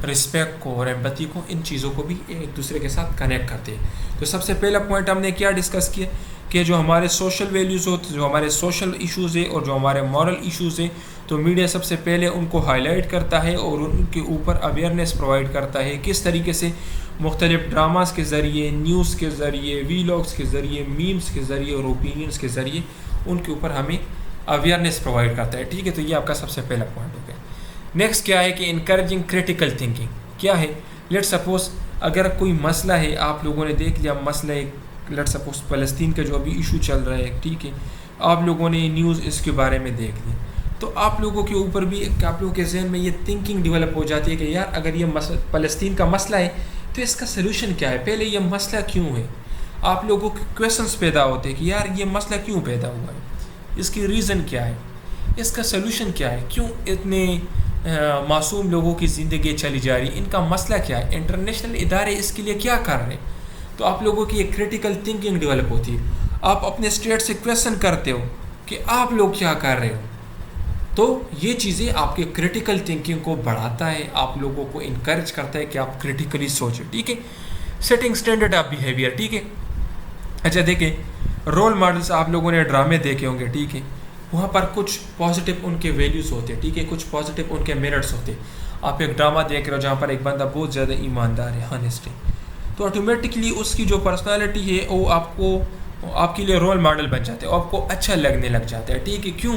रिस्पेक्ट को और एम्पैथी को, इन चीज़ों को भी एक दूसरे के साथ कनेक्ट करते हैं। तो सबसे पहला पॉइंट हमने क्या डिस्कस किया कि जो हमारे सोशल वैल्यूज़ होते, जो हमारे सोशल इश्यूज़ है और जो हमारे मॉरल इश्यूज़ हैं, तो मीडिया सबसे पहले उनको हाईलाइट करता है और उनके ऊपर अवेयरनेस प्रोवाइड करता है। किस तरीके से, मुख्तलिफ़ ड्रामास के ज़रिए, न्यूज़ के ज़रिए, वीलॉग्स के ज़रिए, मीम्स के ज़रिए और ओपिनियंस के ज़रिए उनके ऊपर हमें अवेयरनेस प्रोवाइड करता है, ठीक है। तो ये आपका सबसे पहला पॉइंट हो गया। नेक्स्ट क्या है कि इनकरेजिंग क्रिटिकल थिंकिंग। क्या है, लेट सपोज अगर कोई मसला है, आप लोगों ने देख लिया मसला है, लेट सपोज फ़लस्तीन का जो अभी इशू चल रहा है, ठीक है, आप लोगों ने न्यूज़ इसके बारे में देख ली, तो आप लोगों के ऊपर भी, आप लोगों के जहन में ये थिंकिंग डेवलप हो जाती है कि यार अगर ये फ़लस्तीन का मसला है तो इसका सलूशन क्या है, पहले ये मसला क्यों है। आप लोगों के क्वेश्चंस पैदा होते हैं कि यार ये मसला क्यों पैदा हुआ है, इसकी रीज़न क्या है, इसका सलूशन क्या है, क्यों इतने मासूम लोगों की ज़िंदगी चली जा रही है, इनका मसला क्या है, इंटरनेशनल इदारे इसके लिए क्या कर रहे हैं। तो आप लोगों की एक क्रिटिकल थिंकिंग डेवलप होती है, आप अपने स्टेट से क्वेश्चन करते हो कि आप लोग क्या कर रहे हो। तो ये चीज़ें आपके क्रिटिकल थिंकिंग को बढ़ाता है, आप लोगों को इनकरेज करता है कि आप क्रिटिकली सोचें, ठीक है। सेटिंग स्टैंडर्ड ऑफ बिहेवियर, ठीक है। अच्छा देखें, रोल मॉडल्स आप लोगों ने ड्रामे देखे होंगे, ठीक है, वहाँ पर कुछ पॉजिटिव उनके वैल्यूज़ होते हैं, ठीक है, कुछ पॉजिटिव उनके मेरिट्स होते हैं। आप एक ड्रामा देख रहे हो जहाँ पर एक बंदा बहुत ज़्यादा ईमानदार है, हॉनेस्ट है, तो ऑटोमेटिकली उसकी जो पर्सनालिटी है वो आपके लिए रोल मॉडल बन जाते हैं, आपको अच्छा लगने लग जाता है, ठीक है। क्यों,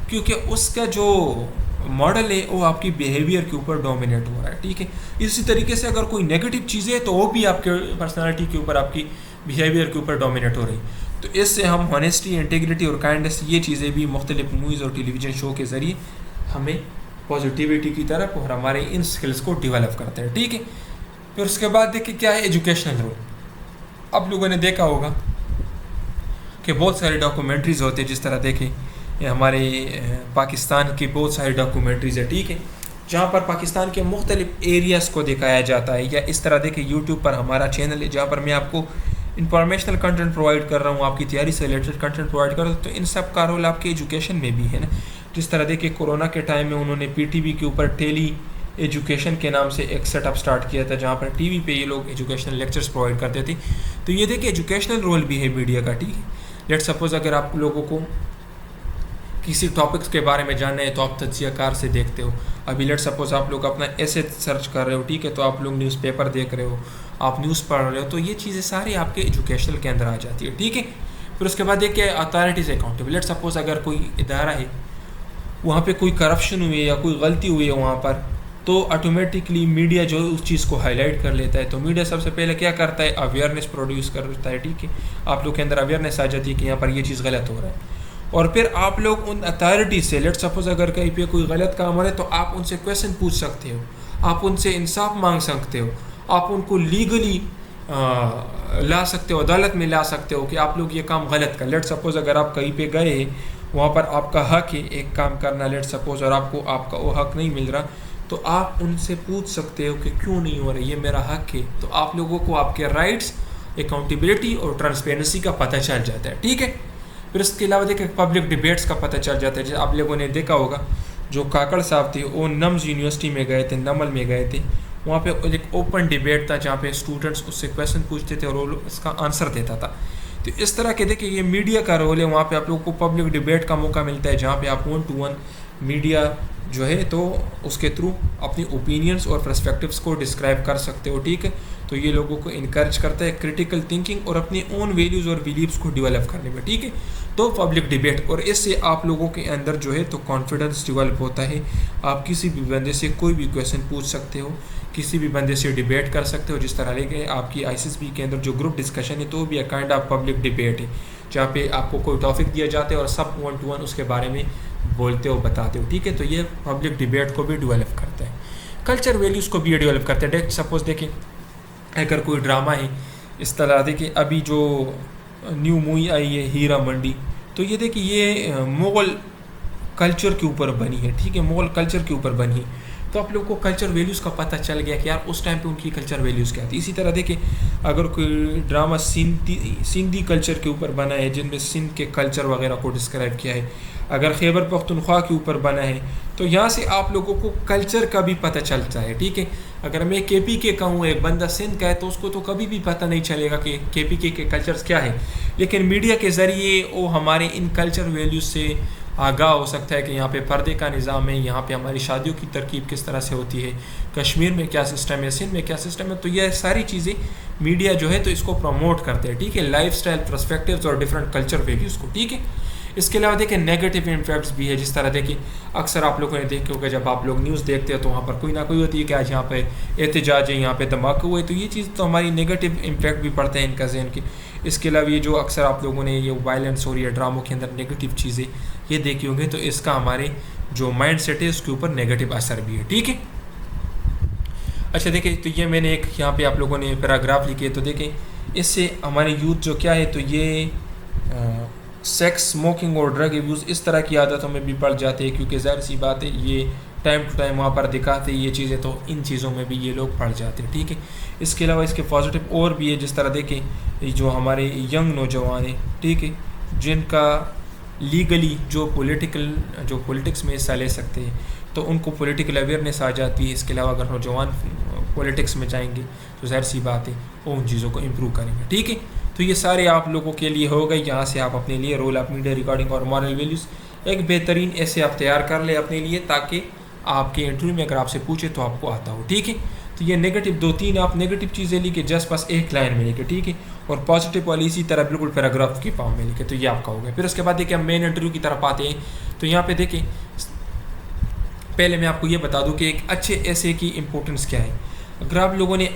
क्योंकि उसका जो मॉडल है वो आपकी बिहेवियर के ऊपर डोमिनेट हो रहा है, ठीक है। इसी तरीके से अगर कोई नेगेटिव चीज़ें है तो वो भी आपके पर्सनालिटी के ऊपर, आपकी बिहेवियर के ऊपर डोमिनेट हो रही। तो इससे हम हॉनेस्टी, इंटीग्रिटी और काइंडनेस, ये चीज़ें भी मुख्तलिफ मूवीज़ और टेलीविज़न शो के ज़रिए हमें पॉजिटिविटी की तरफ और हमारे इन स्किल्स को डेवलप करते हैं, ठीक है। फिर उसके बाद देखिए क्या है, एजुकेशनल रोल। आप लोगों ने देखा होगा कि बहुत सारे डॉक्यूमेंट्रीज़ होते हैं, जिस तरह देखें हमारे पाकिस्तान की बहुत सारी डॉक्यूमेंट्रीज़ है, ठीक है, जहाँ पर पाकिस्तान के मुख्तलिफ एरियाज़ को दिखाया जाता है। या इस तरह देखें यूट्यूब पर हमारा चैनल है जहाँ पर मैं आपको इंफॉर्मेशनल कंटेंट प्रोवाइड कर रहा हूँ, आपकी तैयारी से रिलेटेड कंटेंट प्रोवाइड कर रहा हूँ। तो इन सब का रोल आपके एजुकेशन में भी है ना। जिस तरह देखिए कोरोना के टाइम में उन्होंने पीटीवी के ऊपर टेली एजुकेशन के नाम से एक सेटअप स्टार्ट किया था, जहाँ पर टीवी पे ये लोग एजुकेशनल लेक्चर्स प्रोवाइड करते थे। तो ये देखिए एजुकेशनल रोल भी है मीडिया का, ठीक है। लेट सपोज अगर आप लोगों को किसी टॉपिक्स के बारे में जानना है तो आप तज्ज़ियाकार से देखते हो। अभी लेट सपोज आप लोग अपना ऐसे सर्च कर रहे हो, ठीक है, तो आप लोग न्यूज़पेपर देख रहे हो, आप न्यूज़ पढ़ रहे हो, तो ये चीज़ें सारी आपके एजुकेशनल के अंदर आ जाती है, ठीक है। फिर उसके बाद देखिए अथॉरिटीज़ अकाउंटेबल। लेट सपोज अगर कोई इदारा है, वहाँ पे कोई करप्शन हुई है या कोई गलती हुई है वहाँ पर, तो ऑटोमेटिकली मीडिया जो है उस चीज़ को हाईलाइट कर लेता है। तो मीडिया सबसे पहले क्या करता है, अवेयरनेस प्रोड्यूस करता है, ठीक है। आप लोग के अंदर अवेयरनेस आ जाती है कि यहाँ पर ये चीज़ गलत हो रहा है, और फिर आप लोग उन अथॉरिटी से, लेट सपोज अगर कहीं पे कोई गलत काम हो रहा है तो आप उनसे क्वेश्चन पूछ सकते हो, आप उनसे इंसाफ मांग सकते हो, आप उनको लीगली ला सकते हो, अदालत में ला सकते हो कि आप लोग ये काम गलत कर। लेट सपोज़ अगर आप कहीं पे गए, वहाँ पर आपका हक है एक काम करना, लेट सपोज़, और आपको आपका वो हक नहीं मिल रहा, तो आप उनसे पूछ सकते हो कि क्यों नहीं हो रहा, ये मेरा हक है। तो आप लोगों को आपके राइट्स, अकाउंटेबिलिटी और ट्रांसपेरेंसी का पता चल जाता है, ठीक है। फिर इसके अलावा देखिए पब्लिक डिबेट्स का पता चल जाता है। जैसे आप लोगों ने देखा होगा, जो काकड़ साहब थे वो नम्स यूनिवर्सिटी में गए थे, नमल में गए थे, वहाँ पे एक ओपन डिबेट था जहाँ पे स्टूडेंट्स उससे क्वेश्चन पूछते थे और वो उसका आंसर देता था। तो इस तरह के देखिए ये मीडिया का रोल है, वहाँ पे आप लोगों को पब्लिक डिबेट का मौका मिलता है, जहाँ पे आप 1 to 1 मीडिया जो है तो उसके थ्रू अपनी ओपिनियंस और पर्सपेक्टिव्स को डिस्क्राइब कर सकते हो, ठीक है। तो ये लोगों को इनकरेज करता है क्रिटिकल थिंकिंग और अपनी ओन वैल्यूज़ और बिलीव्स को डेवलप करने में, ठीक है। तो पब्लिक डिबेट, और इससे आप लोगों के अंदर जो है तो कॉन्फिडेंस डेवलप होता है। आप किसी भी बंदे से कोई भी क्वेश्चन पूछ सकते हो, किसी भी बंदे से डिबेट कर सकते हो। जिस तरह लेके आपकी ICSB के अंदर जो ग्रुप डिस्कशन है तो भी एक काइंड ऑफ पब्लिक डिबेट है, जहाँ पे आपको कोई टॉपिक दिया जाता है और सब 1 to 1 उसके बारे में बोलते हो, बताते हो, ठीक है। तो ये पब्लिक डिबेट को भी डेवलप करता है, कल्चर वैल्यूज़ को भी डेवलप करता है। सपोज देखें अगर कोई ड्रामा है, इस तरह देखिए अभी जो न्यू मूवी आई है हीरा मंडी, तो ये देखिए ये मुग़ल कल्चर के ऊपर बनी है, ठीक है, मुग़ल कल्चर के ऊपर बनी है। तो आप लोगों को कल्चर वैल्यूज़ का पता चल गया कि यार उस टाइम पे उनकी कल्चर वैल्यूज़ क्या थी। इसी तरह देखिए अगर कोई ड्रामा सिंधी कल्चर के ऊपर बना है, जिनमें सिंध के कल्चर वगैरह को डिस्क्राइब किया है, अगर खैबर पख्तूनख्वा के ऊपर बना है, तो यहाँ से आप लोगों को कल्चर का भी पता चलता है, ठीक है। अगर मैं KPK का हूँ, एक बंदा सिंध का है, तो उसको तो कभी भी पता नहीं चलेगा कि KPK के कल्चर्स क्या है। लेकिन मीडिया के ज़रिए वो हमारे इन कल्चर वैल्यूज़ से आगाह हो सकता है कि यहाँ पे पर्दे का निज़ाम है, यहाँ पे हमारी शादियों की तरकीब किस तरह से होती है, कश्मीर में क्या सिस्टम है, सिंध में क्या सिस्टम है। तो ये सारी चीज़ें मीडिया जो है तो इसको प्रमोट करते हैं, ठीक है, लाइफस्टाइल पर्सपेक्टिव्स और डिफरेंट कल्चर वैल्यूज़ को, ठीक है। इसके अलावा देखिए नेगेटिव इम्पैक्ट्स भी है। जिस तरह देखिए अक्सर आप लोगों ने देखे होगा, जब आप लोग न्यूज़ देखते हो तो वहाँ पर कोई ना कोई होती है कि आज यहाँ पे एहतजाज है, यहाँ पे धमाके हुए, तो ये चीज़ तो हमारी नेगेटिव इम्पैक्ट भी पड़ते हैं इनका जहन की। इसके अलावा ये जो अक्सर आप लोगों ने ये वायलेंस हो रही है ड्रामों के अंदर नेगेटिव चीज़ें ये देखी होंगी, तो इसका हमारे जो माइंड सेट है उसके ऊपर नेगेटिव असर भी है, ठीक है। अच्छा देखिए, तो ये मैंने एक यहाँ पे आप लोगों ने पैराग्राफ लिखे, तो देखें इससे हमारे यूथ जो क्या है तो ये सेक्स, स्मोकिंग और ड्रग यूज़ इस तरह की आदतों में भी पड़ जाते हैं, क्योंकि ज़ाहिर सी बात है ये टाइम टू टाइम वहाँ पर दिखाते ये चीज़ें, तो इन चीज़ों में भी ये लोग पड़ जाते हैं, ठीक है। इसके अलावा इसके पॉजिटिव और भी है। जिस तरह देखें जो हमारे यंग नौजवान हैं, ठीक है, जिनका लीगली जो पॉलिटिक्स में हिस्सा ले सकते हैं, तो उनको पॉलिटिकल अवेयरनेस आ जाती है। इसके अलावा अगर नौजवान पॉलिटिक्स में जाएंगे तो ज़ाहिर सी बात है वो उन चीज़ों को इम्प्रूव करेंगे, ठीक है। तो ये सारे आप लोगों के लिए हो गए। यहाँ से आप अपने लिए रोल ऑफ मीडिया रिकॉर्डिंग और मॉरल वैल्यूज़ एक बेहतरीन ऐसे आप तैयार कर ले अपने लिए, ताकि आपके इंटरव्यू में अगर आपसे पूछे तो आपको आता हो, ठीक है। तो ये नेगेटिव 2-3 आप नेगेटिव चीज़ें लिखे जस्ट बस एक लाइन में लिखे, ठीक है, और पॉजिटिव वाली इसी तरह बिल्कुल पैराग्राफ की फॉर्म में लिखे, तो ये आपका हो गया। फिर उसके बाद देखिए हम मेन इंटरव्यू की तरफ आते हैं। तो यहाँ पे देखिए पहले मैं आपको ये बता दूँ कि एक अच्छे ऐसे की इम्पोर्टेंस क्या है। अगर आप लोगों ने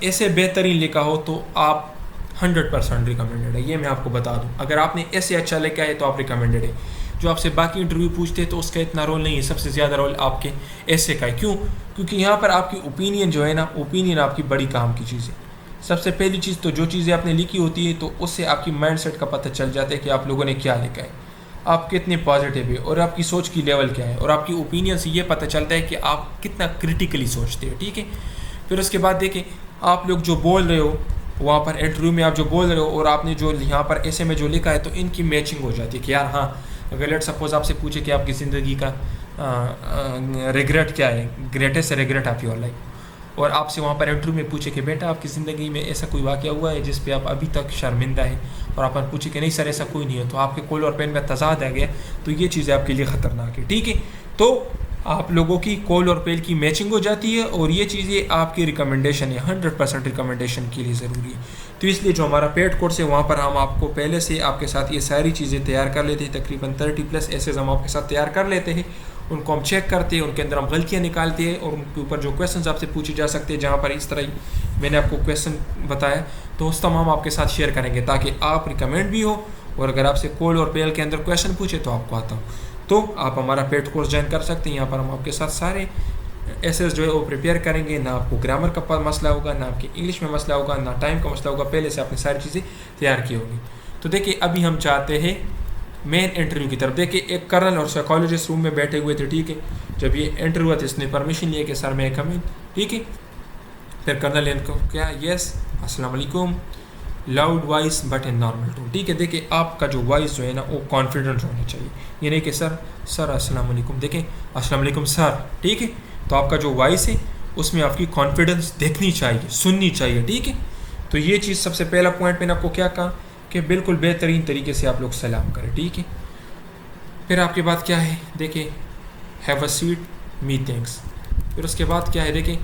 ऐसे बेहतरीन लिखा हो तो आप 100% रिकमेंडेड है, ये मैं आपको बता दूं। अगर आपने ऐसे अच्छा लिखा है तो आप रिकमेंडेड है। जो आपसे बाकी इंटरव्यू पूछते हैं तो उसका इतना रोल नहीं है, सबसे ज़्यादा रोल आपके ऐसे का है। क्यों? क्योंकि यहाँ पर आपकी ओपिनियन जो है ना, ओपिनियन आपकी बड़ी काम की चीज़ है। सबसे पहली चीज़ तो जो चीज़ें आपने लिखी होती है तो उससे आपकी माइंडसेट का पता चल जाता है कि आप लोगों ने क्या लिखा है, आप कितने पॉजिटिव है और आपकी सोच की लेवल क्या है, और आपकी ओपिनियन से ये पता चलता है कि आप कितना क्रिटिकली सोचते हो, ठीक है। फिर उसके बाद देखें आप लोग जो बोल रहे हो वहाँ पर इंटरव्यू में, आप जो बोल रहे हो और आपने जो यहाँ पर ऐसे में जो लिखा है, तो इनकी मैचिंग हो जाती है कि यार हाँ, अगर लेट सपोज आपसे पूछे कि आपकी ज़िंदगी का रिग्रेट क्या है, greatest regret of your life, और आपसे वहाँ पर इंटरव्यू में पूछे कि बेटा आपकी ज़िंदगी में ऐसा कोई वाक़या हुआ है जिस पे आप अभी तक शर्मिंदा है, और आप पूछे कि नहीं सर ऐसा कोई नहीं है, तो आपके कॉल और पेन में तजाद आ गया, तो ये चीज़ें आपके लिए ख़तरनाक है, ठीक है। तो आप लोगों की कॉल और पेल की मैचिंग हो जाती है, और ये चीज़ें आपकी रिकमेंडेशन है, 100% रिकमेंडेशन के लिए ज़रूरी है। तो इसलिए जो हमारा पेड कोर्स है वहाँ पर हम आपको पहले से आपके साथ ये सारी चीज़ें तैयार कर लेते हैं। तकरीबन 30+ ऐसे हम आपके साथ तैयार कर लेते हैं, उनको हम चेक करते हैं, उनके अंदर हम गलतियाँ निकालते हैं, और उनके ऊपर जो क्वेश्चन आपसे पूछे जा सकते हैं, जहाँ पर इस तरह मैंने आपको क्वेश्चन बताया, तो उस तमाम आपके साथ शेयर करेंगे ताकि आप रिकमेंड भी हो, और अगर आपसे कॉल और पेल के अंदर क्वेश्चन पूछे तो आपको आता हो। तो आप हमारा पेड कोर्स ज्वाइन कर सकते हैं। यहाँ पर हम आपके साथ सारे एसेस जो है वो प्रिपेयर करेंगे, ना आपको ग्रामर का मसला होगा, ना आपके इंग्लिश में मसला होगा, ना टाइम का मसला होगा, पहले से आपने सारी चीज़ें तैयार की होगी। तो देखिए अभी हम चाहते हैं मेन इंटरव्यू की तरफ। देखिए एक कर्नल और साइकोलॉजिस्ट रूम में बैठे हुए थे, ठीक है। जब ये इंटरव्यू हुआ तो इसने परमिशन लिया कि सर मैं कम इन, ठीक है। फिर कर्नल ने इनको क्या, यस अस्सलाम वालेकुम, loud voice but in normal tone, ठीक है। देखिए आपका जो वॉइस जो है ना वो कॉन्फिडेंट होना चाहिए, ये नहीं कि सर अस्सलाम वालेकुम, देखें अस्सलाम वालेकुम सर, ठीक है। तो आपका जो वॉइस है उसमें आपकी कॉन्फिडेंस देखनी चाहिए, सुननी चाहिए, ठीक है। तो ये चीज़ सबसे पहला पॉइंट मैंने आपको क्या कहा कि बिल्कुल बेहतरीन तरीके से आप लोग सलाम करें, ठीक है। फिर आपके बाद क्या है, देखिए have a seat, me thanks. फिर उसके बाद क्या है, देखिए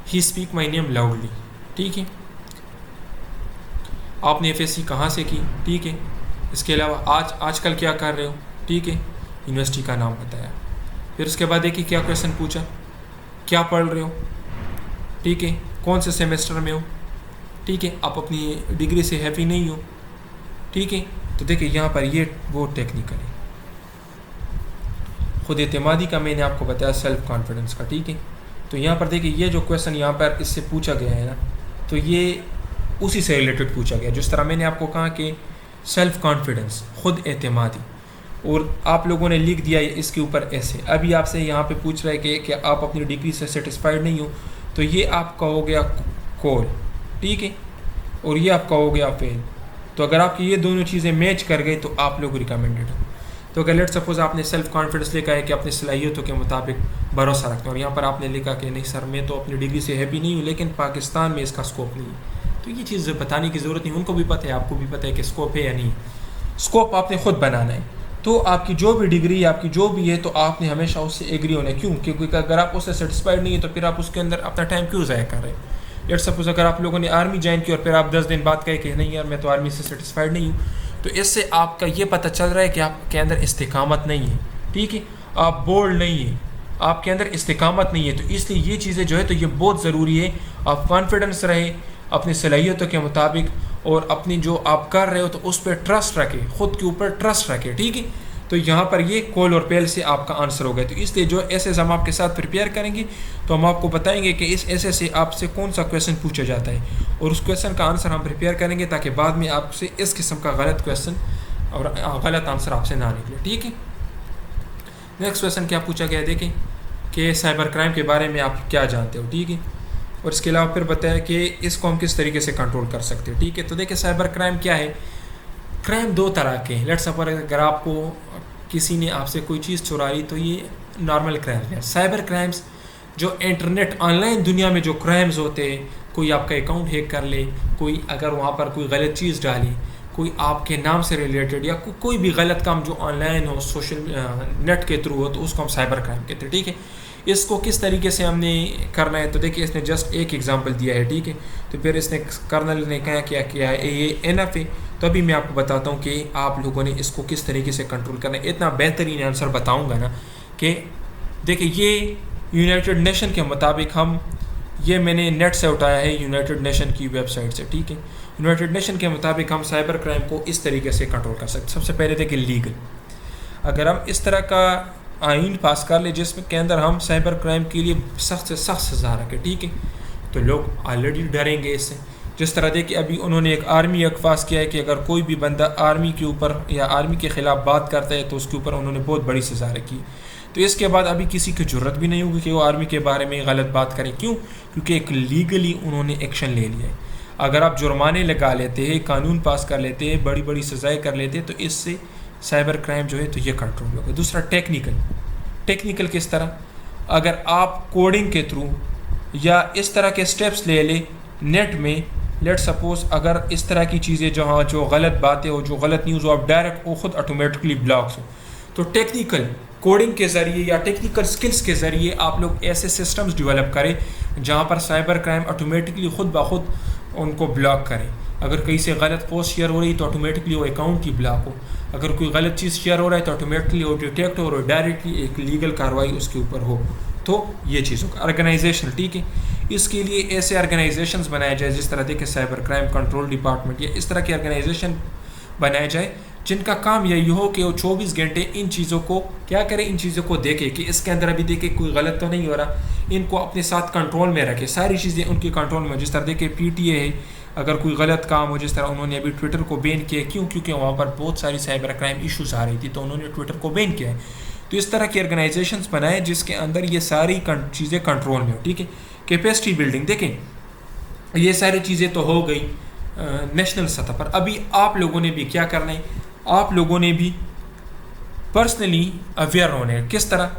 he speak my name loudly, ठीक है। आपने एफएससी कहाँ से की, ठीक है। इसके अलावा आजकल क्या कर रहे हो, ठीक है। यूनिवर्सिटी का नाम बताया। फिर उसके बाद देखिए क्या क्वेश्चन पूछा, क्या पढ़ रहे हो, ठीक है। कौन से सेमेस्टर में हो, ठीक है। आप अपनी डिग्री से हैप्पी नहीं हो, ठीक है। तो देखिए यहाँ पर ये वो टेक्निकल है। खुद एतमादी का मैंने आपको बताया, सेल्फ कॉन्फिडेंस का, ठीक है। तो यहाँ पर देखिए ये जो क्वेश्चन यहाँ पर इससे पूछा गया है ना, तो ये उसी से रिलेटेड पूछा गया। जिस तरह मैंने आपको कहा कि सेल्फ कॉन्फिडेंस, खुद एतमादी, और आप लोगों ने लिख दिया इसके ऊपर ऐसे। अभी आपसे यहाँ पे पूछ रहा है कि आप अपनी डिग्री से सेटिस्फाइड नहीं हो, तो ये आपका हो गया कॉल, ठीक है, और ये आपका हो गया फेल। तो अगर आपकी ये दोनों चीज़ें मैच कर गई तो आप लोग रिकमेंडेड हो। तो अगर लेट सपोज आपने सेल्फ कॉन्फिडेंस लिखा है कि अपनी सलाहियतों के मुताबिक भरोसा रखते हैं, और यहाँ पर आपने लिखा कि नहीं सर मैं तो अपनी डिग्री से हैप्पी नहीं हूँ, लेकिन पाकिस्तान में इसका स्कोप नहीं है, तो ये चीज़ बताने की ज़रूरत नहीं, उनको भी पता है, आपको भी पता है कि स्कोप है या नहीं। स्कोप आपने खुद बनाना है। तो आपकी जो भी डिग्री, आपकी जो भी है, तो आपने हमेशा उससे एग्री होना है। क्यों? क्योंकि अगर आप उससे सेटिस्फाइड नहीं है तो फिर आप उसके अंदर अपना टाइम क्यों ज़ाया कर रहे हैं। लेट सपोज अगर आप लोगों ने आर्मी ज्वाइन की और फिर आप 10 दिन बाद कहे कि नहीं यार मैं तो आर्मी से सेटिस्फाइड नहीं हूँ, तो इससे आपका ये पता चल रहा है कि आपके अंदर इस्तिकामत नहीं है, ठीक है। आप बोल्ड नहीं है, आपके अंदर इस्तिकामत नहीं है। तो इसलिए ये चीज़ें जो है तो ये बहुत ज़रूरी है। आप कॉन्फिडेंस रहे अपनी सलाहियतों के मुताबिक, और अपनी जो आप कर रहे हो तो उस पर ट्रस्ट रखें, ख़ुद के ऊपर ट्रस्ट रखें, ठीक है। तो यहाँ पर ये कॉल और पेल से आपका आंसर हो गया। तो इसलिए जो ऐसे हम आपके साथ प्रिपेयर करेंगे तो हम आपको बताएंगे कि इस ऐसे से आपसे कौन सा क्वेश्चन पूछा जाता है, और उस क्वेश्चन का आंसर हम प्रिपेयर करेंगे ताकि बाद में आपसे इस किस्म का गलत क्वेश्चन और गलत आंसर आपसे ना निकले, ठीक है। नेक्स्ट क्वेश्चन क्या पूछा गया, देखें कि साइबर क्राइम के बारे में आप क्या जानते हो, ठीक है। और इसके अलावा फिर बताया कि इसको हम किस तरीके से कंट्रोल कर सकते हैं, ठीक है। तो देखिए साइबर क्राइम क्या है। क्राइम दो तरह के हैं। लेट्स सपोज अगर आपको किसी ने आपसे कोई चीज़ चुरा ली तो ये नॉर्मल क्राइम है। साइबर क्राइम्स जो इंटरनेट ऑनलाइन दुनिया में जो क्राइम्स होते हैं, कोई आपका अकाउंट हैक कर ले, कोई अगर वहाँ पर कोई गलत चीज़ डाले, कोई आपके नाम से रिलेटेड या कोई भी गलत काम जो ऑनलाइन हो, सोशल नेट के थ्रू हो, तो उसको हम साइबर क्राइम कहते हैं, ठीक है। इसको किस तरीके से हमने करना है, तो देखिए इसने जस्ट एक एग्जांपल दिया है, ठीक है। तो फिर इसने कर्नल ने क्या किया है, ये एनफ है। तो अभी मैं आपको बताता हूँ कि आप लोगों ने इसको किस तरीके से कंट्रोल करना है। इतना बेहतरीन आंसर बताऊँगा ना कि देखिए ये यूनाइटेड नेशन के मुताबिक ये मैंने नेट से उठाया है, यूनाइटेड नेशन की वेबसाइट से, ठीक है। यूनाइटेड नेशन के मुताबिक हम साइबर क्राइम को इस तरीके से कंट्रोल कर सकते हैं। सबसे पहले देखिए लीगल, अगर हम इस तरह का आइन पास कर ले जिसमें के अंदर हम साइबर क्राइम के लिए सख्त से सख्त सज़ा रखें, ठीक है, तो लोग ऑलरेडी डरेंगे इससे। जिस तरह देखिए अभी उन्होंने एक आर्मी एक्ट पास किया है कि अगर कोई भी बंदा आर्मी के ऊपर या आर्मी के ख़िलाफ़ बात करता है तो उसके ऊपर उन्होंने बहुत बड़ी सज़ा रखी है। तो इसके बाद अभी किसी की ज़रूरत भी नहीं होगी कि वो आर्मी के बारे में गलत बात करें। क्यों? क्योंकि एक लीगली उन्होंने एक्शन ले लिया है। अगर आप जुर्माने लगा लेते हैं, कानून पास कर लेते हैं, बड़ी बड़ी सज़ाएँ कर लेते हैं, तो इससे साइबर क्राइम जो है तो ये कंट्रोल होगा। दूसरा टेक्निकल किस तरह, अगर आप कोडिंग के थ्रू या इस तरह के स्टेप्स ले लें नेट में, लेट सपोज अगर इस तरह की चीज़ें जहाँ जो गलत बातें हो, जो गलत न्यूज़ हो, आप डायरेक्ट वो खुद ऑटोमेटिकली ब्लॉक्स हो, तो टेक्निकल कोडिंग के ज़रिए या टेक्निकल स्किल्स के ज़रिए आप लोग ऐसे सिस्टम्स डेवलप करें जहाँ पर साइबर क्राइम ऑटोमेटिकली खुद ब खुद उनको ब्लॉक करें। अगर कहीं से गलत पोस्ट शेयर हो रही तो ऑटोमेटिकली वो अकाउंट ही ब्लॉक हो, अगर कोई गलत चीज़ शेयर हो रहा है तो ऑटोमेटिकली वो डिटेक्ट हो और डायरेक्टली एक लीगल कार्रवाई उसके ऊपर हो। तो ये चीज़ होगा। ऑर्गेनाइजेशन, ठीक है, इसके लिए ऐसे ऑर्गेनाइजेशंस बनाए जाए जिस तरह देखिए साइबर क्राइम कंट्रोल डिपार्टमेंट या इस तरह की ऑर्गेनाइजेशन बनाया जाए जिनका काम यही हो कि वो 24 घंटे इन चीज़ों को क्या करे, इन चीज़ों को देखे कि इसके अंदर अभी देखे कोई गलत तो नहीं हो रहा, इनको अपने साथ कंट्रोल में रखे, सारी चीज़ें उनके कंट्रोल में। जिस तरह देखे PTA है, अगर कोई गलत काम हो, जिस तरह उन्होंने अभी ट्विटर को बैन किया, क्यों? क्योंकि वहाँ पर बहुत सारी साइबर क्राइम इशूज़ आ रही थी, तो उन्होंने ट्विटर को बैन किया है। तो इस तरह की ऑर्गेनाइजेशंस बनाए जिसके अंदर ये सारी चीज़ें कंट्रोल में हो, ठीक है। कैपेसिटी बिल्डिंग, देखें ये सारी चीज़ें तो हो गई नेशनल सतह पर। अभी आप लोगों ने भी क्या करना है, आप लोगों ने भी पर्सनली अवेयर होने हैं। किस तरह?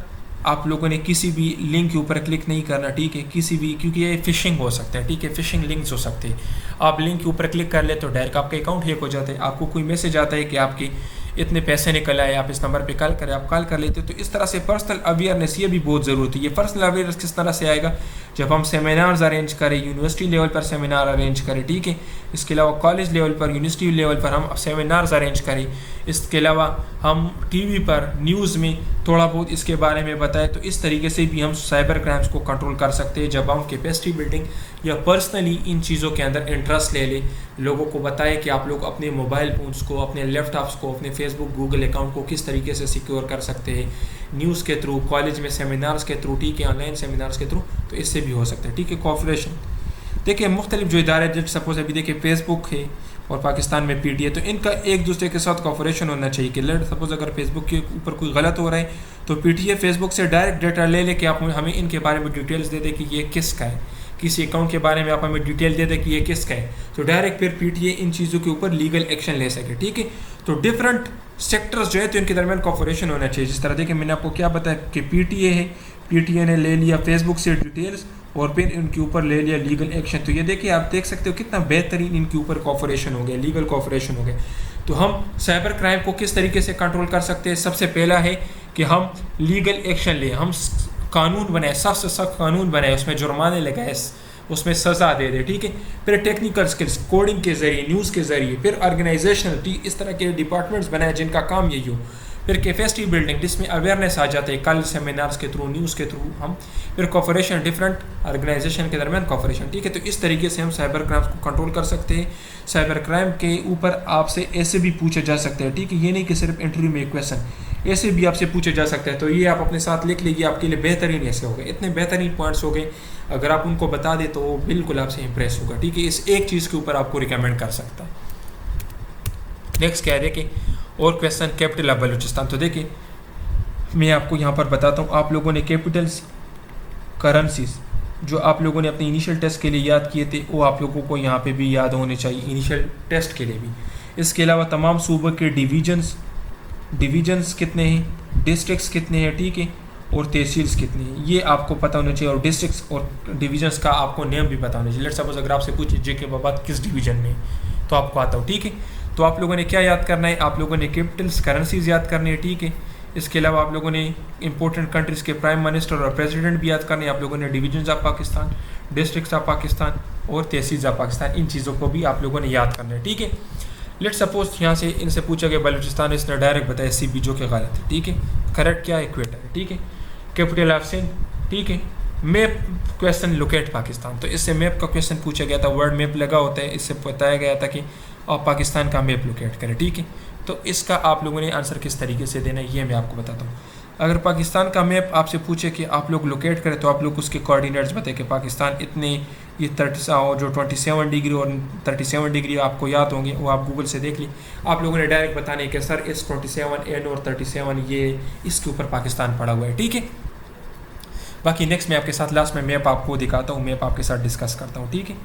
आप लोगों ने किसी भी लिंक के ऊपर क्लिक नहीं करना, ठीक है, किसी भी, क्योंकि ये फिशिंग हो सकता है, ठीक है, फिशिंग लिंक्स हो सकते हैं। आप लिंक के ऊपर क्लिक कर ले तो डायरेक्ट आपका अकाउंट हैक हो जाता है, आपको कोई मैसेज आता है कि आपके इतने पैसे निकल आए, आप इस नंबर पे कॉल करें, आप कॉल कर लेते हो। तो इस तरह से पर्सनल अवेयरनेस ये भी बहुत ज़रूरत है। ये पर्सनल अवेयरनेस किस तरह से आएगा? जब हम सेमिनार्स अरेंज करें, यूनिवर्सिटी लेवल पर सेमिनार अरेंज करें, ठीक है, इसके अलावा कॉलेज लेवल पर, यूनिवर्सिटी लेवल पर हम सेमिनार्स अरेंज करें, इसके अलावा हम टीवी पर न्यूज़ में थोड़ा बहुत इसके बारे में बताएं, तो इस तरीके से भी हम साइबर क्राइम्स को कंट्रोल कर सकते हैं। जब हम कैपेसिटी बिल्डिंग या पर्सनली इन चीज़ों के अंदर इंटरेस्ट ले लें, लोगों को बताएं कि आप लोग अपने मोबाइल फ़ोन्स को, अपने लैपटॉप्स को, अपने फेसबुक गूगल अकाउंट को किस तरीके से सिक्योर कर सकते हैं, न्यूज़ के थ्रू, कॉलेज में सेमिनार्स के थ्रू, ठीक है, ऑनलाइन सेमिनार्स के थ्रू, तो इससे भी हो सकता है, ठीक है। कॉपरेशन, देखिए मुख्तलिफ जो इदारे, जैसे सपोज अभी देखिए फेसबुक है और पाकिस्तान में PTA, तो इनका एक दूसरे के साथ कॉपरेशन होना चाहिए कि लेट सपोज अगर फेसबुक के ऊपर कोई गलत हो रहा है तो PTA फेसबुक से डायरेक्ट डेटा ले लेके आप हमें इनके बारे में डिटेल्स दे दें कि ये किसका है, किसी अकाउंट के बारे में आप हमें डिटेल दे दें कि ये किसका है, तो डायरेक्ट फिर PTA इन चीज़ों के ऊपर लीगल एक्शन ले सके, ठीक है। तो डिफरेंट सेक्टर्स जो है तो इनके दरमियान कॉपरेशन होना चाहिए। जिस तरह देखिए मैंने आपको क्या बताया कि PTA है, PTA ने ले लिया फेसबुक से डिटेल्स और फिर इनके ऊपर ले लिया लीगल एक्शन। तो ये देखिए आप देख सकते हो कितना बेहतरीन इनके ऊपर कॉपरेशन हो गया, लीगल कॉपरेशन हो गया। तो हम साइबर क्राइम को किस तरीके से कंट्रोल कर सकते हैं? सबसे पहला है कि हम लीगल एक्शन लें, हम कानून बनाए, सख्त से सख्त कानून बनाए, उसमें जुर्माने लगाए, उसमें सज़ा दे दे, ठीक है। फिर टेक्निकल स्किल्स, कोडिंग के ज़रिए, न्यूज़ के ज़रिए, फिर ऑर्गेनाइजेशनल, इस तरह के डिपार्टमेंट्स बनाए जिनका काम यही हो। फिर कैपेसिटी बिल्डिंग जिसमें अवेयरनेस आ जाते हैं, कल सेमिनार्स के थ्रू, न्यूज़ के थ्रू हम, फिर कॉपरेशन, डिफरेंट ऑर्गेनाइजेशन के दरमियान कॉपरेशन, ठीक है। तो इस तरीके से हम साइबर क्राइम को कंट्रोल कर सकते हैं। साइबर क्राइम के ऊपर आपसे ऐसे भी पूछे जा सकते हैं, ठीक है, ये नहीं कि सिर्फ इंटरव्यू में क्वेश्चन, ऐसे भी आपसे पूछे जा सकते हैं। तो ये आप अपने साथ लिख लीजिए, आपके लिए बेहतरीन ऐसे हो गए, इतने बेहतरीन पॉइंट्स हो गए, अगर आप उनको बता दें तो वो बिल्कुल आपसे इंप्रेस होगा, ठीक है। इस एक चीज़ के ऊपर आपको रिकमेंड कर सकता है। नेक्स्ट क्या है देखिए, और क्वेश्चन कैपिटल ऑफ बलूचिस्तान। तो देखिए मैं आपको यहाँ पर बताता हूँ, आप लोगों ने कैपिटल्स, करेंसीज जो आप लोगों ने अपने इनिशियल टेस्ट के लिए याद किए थे वो आप लोगों को यहाँ पे भी याद होने चाहिए, इनिशियल टेस्ट के लिए भी। इसके अलावा तमाम सूबों के डिवीजन्स कितने हैं, डिस्ट्रिक्ट्स कितने हैं, ठीक है, और तहसील्स कितनी हैं, ये आपको पता होना चाहिए। और डिस्ट्रिक्ट्स और डिवीजन्स का आपको नेम भी पता होना चाहिए। लेट्स सपोज अगर आपसे पूछे जे के बाबा किस डिवीजन में, तो आपको आता हो, ठीक है। तो आप लोगों ने क्या याद करना है, आप लोगों ने कैपिटल्स, करेंसीज याद करनी है, ठीक है। इसके अलावा आप लोगों ने इंपॉर्टेंट कंट्रीज़ के प्राइम मिनिस्टर और प्रेसिडेंट भी याद करने, आप लोगों ने divisions of Pakistan, districts of Pakistan और तहसील्स ऑफ पाकिस्तान, इन चीज़ों को भी आप लोगों ने याद करना है, ठीक है। लेट्स सपोज यहाँ से इनसे पूछा गया बलूचिस्तान, इसने डायरेक्ट बताया CB, जो कि गलत है, ठीक है। करेक्ट क्या है, इक्वेटर है, ठीक है। कैपिटल ऑफ सिंध, ठीक है। मैप क्वेश्चन, लोकेट पाकिस्तान, तो इससे मैप का क्वेश्चन पूछा गया था, वर्ड मैप लगा होता है, इससे बताया गया था कि आप पाकिस्तान का मैप लोकेट करें, ठीक है। तो इसका आप लोगों ने आंसर किस तरीके से देना है ये मैं आपको बताता हूँ। अगर पाकिस्तान का मैप आपसे पूछे कि आप लोग लोकेट करें, तो आप लोग उसके कोऑर्डिनेट्स बताएं कि पाकिस्तान इतने, ये 30 जो 27 डिग्री और 37 डिग्री आपको याद होंगे, वो आप गूगल से देख ली। आप लोगों ने डायरेक्ट बताने कि सर इस 27 एन और 37 ये इसके ऊपर पाकिस्तान पड़ा हुआ है, ठीक है। बाकी नेक्स्ट मैं आपके साथ लास्ट में मैप आपको दिखाता हूँ, मैप आपके साथ डिस्कस करता हूँ, ठीक है।